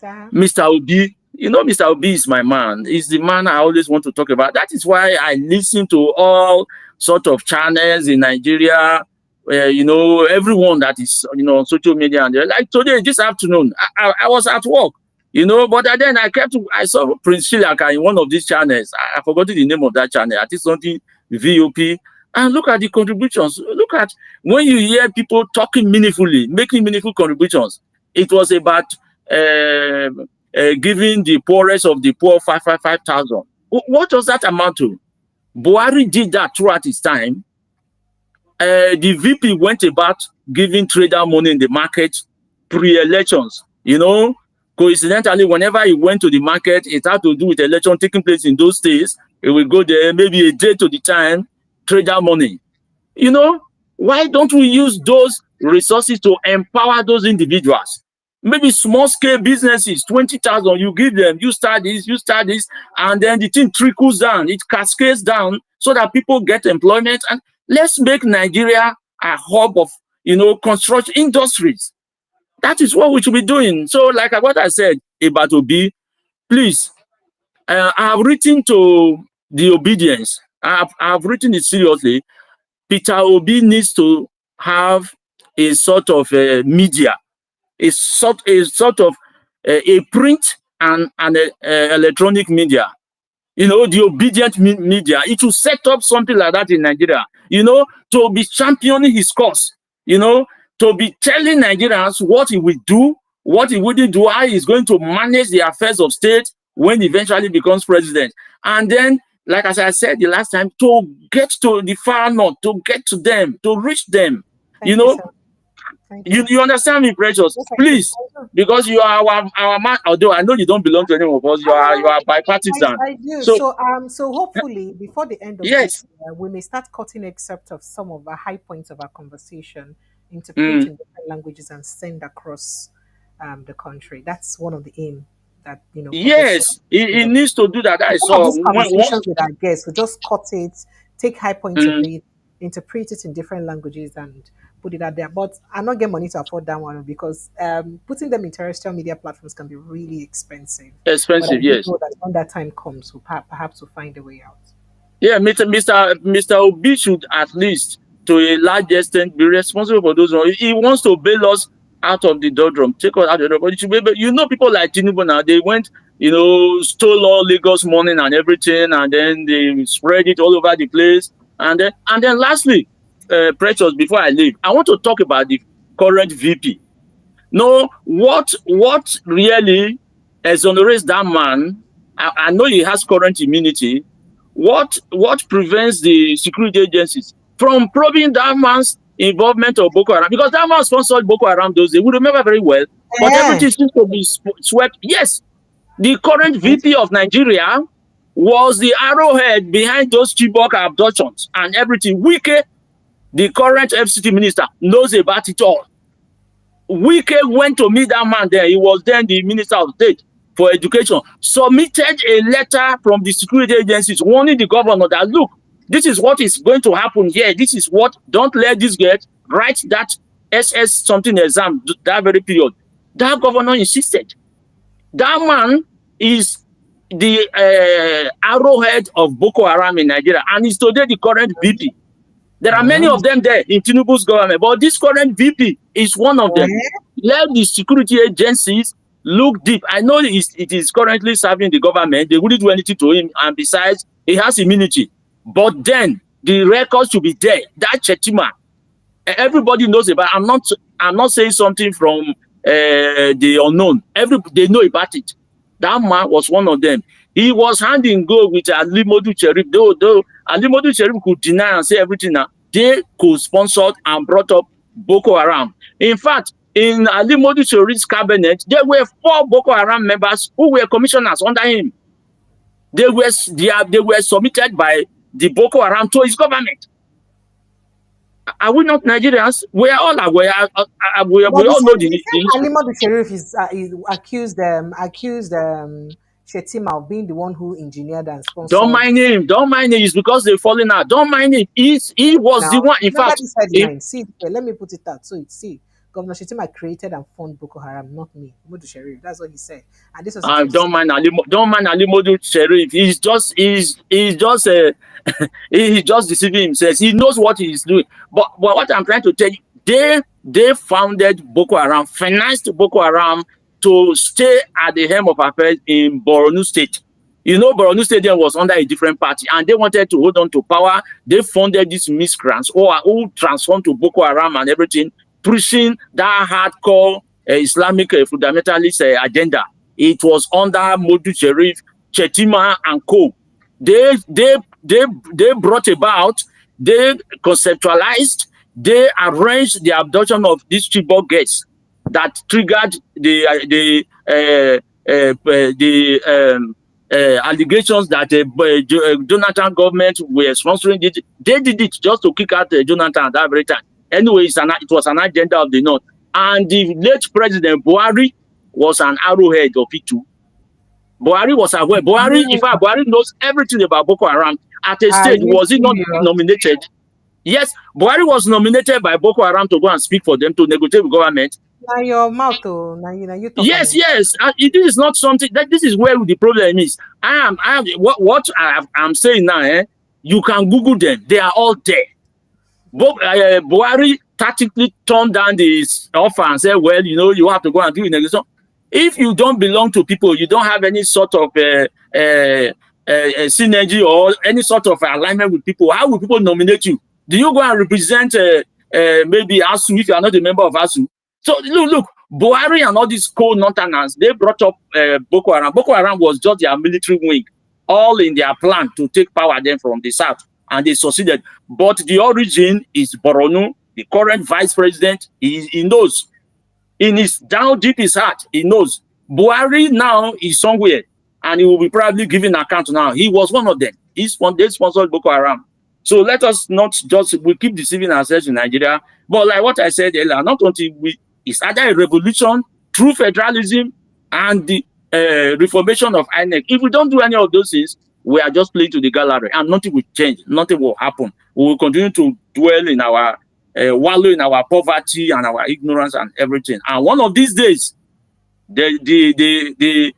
Sir. Mr. Obi, Mr. Obi is my man. He's the man I always want to talk about. That is why I listen to all sort of channels in Nigeria. Everyone that is on social media, and like today, this afternoon, I was at work, but then I saw Prince Shilaka in one of these channels. I forgot the name of that channel. I think something VOP. And look at the contributions. Look at when you hear people talking meaningfully, making meaningful contributions. It was about giving the poorest of the poor 5,000. What does that amount to? Buhari did that throughout his time. The VP went about giving trader money in the market pre-elections. Coincidentally, whenever he went to the market, it had to do with election taking place in those days. He will go there maybe a day to the time, trader money. Why don't we use those resources to empower those individuals? Maybe small scale businesses, 20,000, you give them, you start this, and then the thing trickles down, it cascades down so that people get employment. And let's make Nigeria a hub of, construction industries. That is what we should be doing. So like what I said about Obi, please, I have written to the obedience. I have written it seriously. Peter Obi needs to have a sort of media, a sort of a print and electronic media. The obedient media. It will set up something like that in Nigeria. To be championing his cause. To be telling Nigerians what he will do, what he wouldn't do, how he's going to manage the affairs of state when he eventually becomes president. And then, like as I said the last time, to get to the far north, to get to them, to reach them. Thank you, sir. Thank you. You understand me, Precious? Yes, Please, because you are our man. Although I know you don't belong to any of us, you are bipartisan. I do. So hopefully before the end of Yes. this year, we may start cutting excerpts of some of the high points of our conversation, interpret in different languages, and send across the country. That's one of the aim that for this. Yes, he needs to do that. I Some of saw these conversations with our guests, we just cut it, take high points of it, interpret it in different languages, and put it out there. But I not get money to afford that one because putting them in terrestrial media platforms can be really expensive. But I do yes. know that when that time comes, we'll perhaps we'll find a way out. Yeah, Mr. Obi should at least, to a large extent, be responsible for those. He wants to bail us out of the doldrum, take us out of the doldrum. But it should be, people like Tinubu now, they went, stole all Lagos money and everything, and then they spread it all over the place. And then lastly, Precious, before I leave, I want to talk about the current VP. No, what really exonerates that man? I know he has current immunity. What prevents the security agencies from probing that man's involvement of Boko Haram? Because that man sponsored Boko Haram those days. We remember very well. But everything seems to be swept. Yes, the current VP of Nigeria was the arrowhead behind those Chibok abductions and everything. Wike, the current FCT minister, knows about it all. Wike went to meet that man there. He was then the Minister of State for Education, submitted a letter from the security agencies warning the governor that, look, this is what is going to happen here. This is what, don't let this get, write that SS something exam that very period. That governor insisted. That man is the arrowhead of Boko Haram in Nigeria, and is today the current VP. There are many of them there in Tinubu's government, but this current VP is one of them. Let the security agencies look deep. I know it is currently serving the government. They wouldn't do anything to him, and besides, he has immunity. But then the record should be there. That Chetima, everybody knows about. I'm not saying something from the unknown. They know about it. That man was one of them. He was hand in glove with Ali Modu Cherif. Though Ali Modu Cherif could deny and say everything now, they co-sponsored and brought up Boko Haram. In fact, in Ali Modu Cherif's cabinet, there were 4 Boko Haram members who were commissioners under him. They were submitted by the Boko Haram to his government. Are we not Nigerians? We are all aware. We all know the Ali Modu Cherif is accused Shetima of being the one who engineered and sponsored. Don't mind him. It's because they're falling out. Don't mind him. He was the one. In fact, let me put it out. So it's Governor Shetima created and funded Boko Haram, not me. Mudu Sherif. That's what he said. And this was in 2016. Don't mind Ali Modu Sheriff. He's just he's just deceiving himself. He knows what he's doing. But what I'm trying to tell you, they founded Boko Haram, financed Boko Haram to stay at the helm of affairs in Borno State. You know, Borno State then was under a different party, and they wanted to hold on to power. They funded these miscreants who transformed to Boko Haram and everything, pushing that hardcore Islamic fundamentalist agenda. It was under Modu Sherif, Chetima, and co. They brought about, they conceptualized, they arranged the abduction of these Chibok girls that triggered the allegations that the Jonathan government were sponsoring it. They did it just to kick out Jonathan at that very time. Anyway, it was an agenda of the North. And the late President Buhari was an arrowhead of it too. Buhari was aware. In fact, Buhari knows everything about Boko Haram. At a stage, was he not nominated? Yes, Buhari was nominated by Boko Haram to go and speak for them to negotiate with government. Now your mouth, now you talk. Yes. This is not something that this is where the problem is. What I'm saying now. You can Google them; they are all there. Buhari tactically turned down this offer and said, "Well, you have to go and do it." So, if you don't belong to people, you don't have any sort of synergy or any sort of alignment with people. How will people nominate you? Do you go and represent maybe ASU if you are not a member of ASU? So look, Buhari and all these co-northerners, they brought up Boko Haram. Boko Haram was just their military wing, all in their plan to take power then from the south, and they succeeded. But the origin is Borno. The current vice president, he knows. In his down deep his heart, he knows. Buhari now is somewhere, and he will be probably giving an account now. He was one of them. They sponsored Boko Haram. So let us not we keep deceiving ourselves in Nigeria. But like what I said earlier, not until it's either a revolution, true federalism, and the reformation of INEC. If we don't do any of those things, we are just playing to the gallery, and nothing will change. Nothing will happen. We will continue to dwell in our wallow in our poverty and our ignorance and everything. And one of these days, the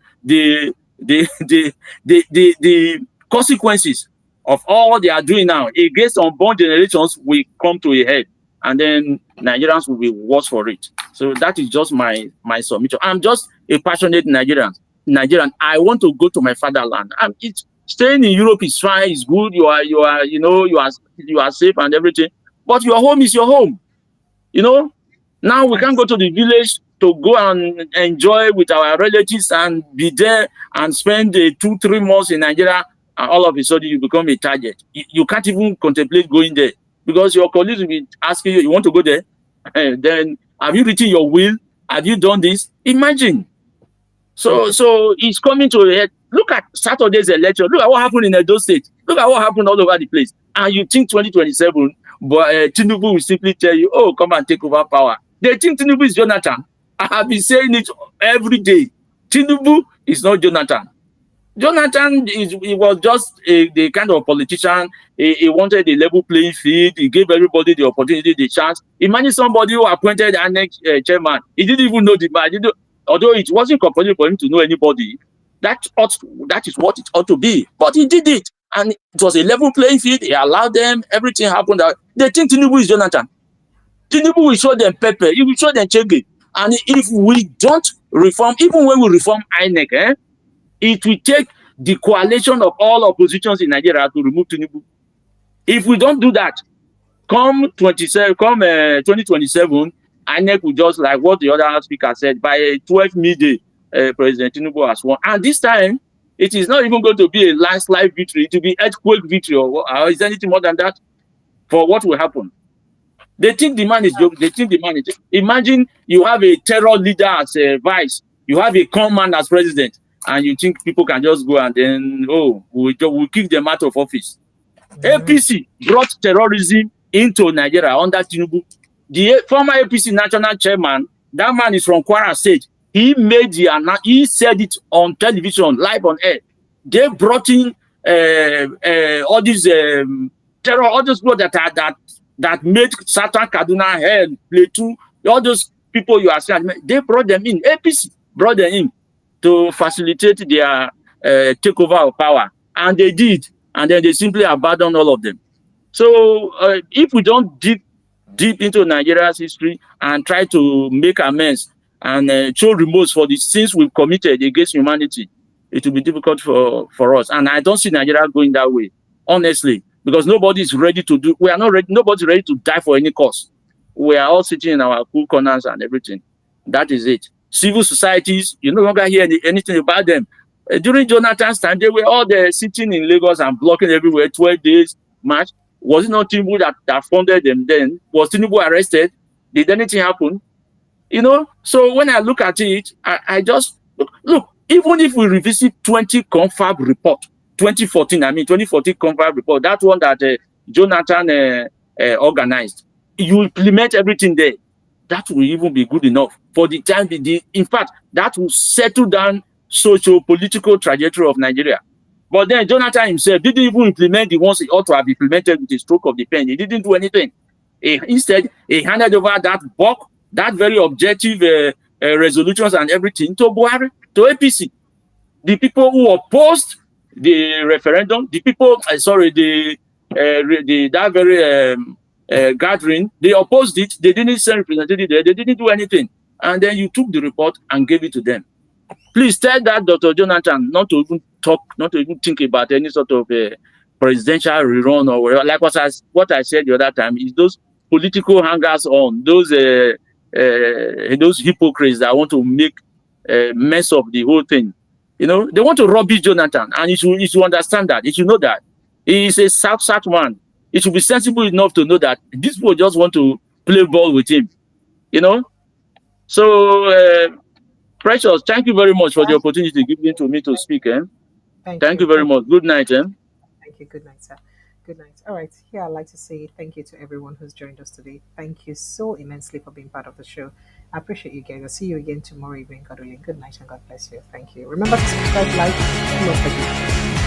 consequences of all they are doing now against unborn generations will come to a head, and then Nigerians will be worse for it. So that is just my submission. I'm just a passionate Nigerian. I want to go to my fatherland. Staying in Europe is fine, it's good. You are safe and everything. But your home is your home. Now we can't go to the village to go and enjoy with our relatives and be there and spend 2-3 months in Nigeria, and all of a sudden you become a target. You can't even contemplate going there because your colleagues will be asking you want to go there? Then have you written your will? Have you done this? Imagine. So it's coming to a head. Look at Saturday's election. Look at what happened in Edo State. Look at what happened all over the place. And you think 2027, but Tinubu will simply tell you, "Oh, come and take over power." They think Tinubu is Jonathan. I have been saying it every day. Tinubu is not Jonathan. Jonathan he was just the kind of politician. He wanted a level playing field. He gave everybody the opportunity, the chance. Imagine somebody who appointed the next chairman. He didn't even know the man. Although it wasn't compulsory for him to know anybody. That is what it ought to be. But he did it. And it was a level playing field. He allowed them. Everything happened. They think Tinubu is Jonathan. Tinubu will show them pepper. He will show them chege. And if we don't reform, even when we reform INEC, it will take the coalition of all oppositions in Nigeria to remove Tinubu. If we don't do that, come 2027, INEC will just like what the other speaker said, by 12 midday, President Tinubu has won. And this time, it is not even going to be a landslide victory. It will be earthquake victory or is anything more than that for what will happen. They think the man is joking. They think the man is joking. Imagine you have a terror leader as a vice. You have a con man as president. And you think people can just go and then, we'll kick them out of office. APC brought terrorism into Nigeria under Tinubu. The former APC national chairman, that man is from Kwara State. He said it on television, live on air. They brought in all these terror, all those people that made Satan Kaduna hell, Plateau, all those people you are saying, they brought them in. APC brought them in to facilitate their takeover of power. And they did. And then they simply abandoned all of them. So if we don't dig deep into Nigeria's history and try to make amends and show remorse for the sins we've committed against humanity, it will be difficult for us. And I don't see Nigeria going that way, honestly, because nobody is ready to do, we are not ready, nobody's ready to die for any cause. We are all sitting in our cool corners and everything. That is it. Civil societies, you no longer hear anything about them. During Jonathan's time, they were all there sitting in Lagos and blocking everywhere, 12 days, march. Was it not Tinubu that funded them then? Was Tinubu arrested? Did anything happen? So when I look at it, I just look, even if we revisit 20 confab report, 2014 confab report, that one that Jonathan organized, you implement everything there. That will even be good enough for the time. In fact, that will settle down socio-political trajectory of Nigeria. But then Jonathan himself didn't even implement the ones he ought to have implemented with a stroke of the pen. He didn't do anything. Instead, he handed over that bulk, that very objective resolutions and everything to Buhari, to APC. The people who opposed the referendum, the people, that very gathering, they opposed it. They didn't send representatives there. They didn't do anything. And then you took the report and gave it to them. Please tell that Dr. Jonathan not to even talk, not to even think about any sort of presidential rerun or whatever. Like what I said the other time, is those political hangers on, those hypocrites that want to make mess of the whole thing. They want to rubbish Jonathan, and you should understand that. You should know that he is a South man. He should be sensible enough to know that these people just want to play ball with him. So. Precious, thank you very much for the opportunity given to me to speak. Thank you very much. Good night. Thank you. Good night, sir. Good night. All right. Here, I'd like to say thank you to everyone who's joined us today. Thank you so immensely for being part of the show. I appreciate you guys. I'll see you again tomorrow evening. God willing. Good night and God bless you. Thank you. Remember to subscribe, like, and not forget.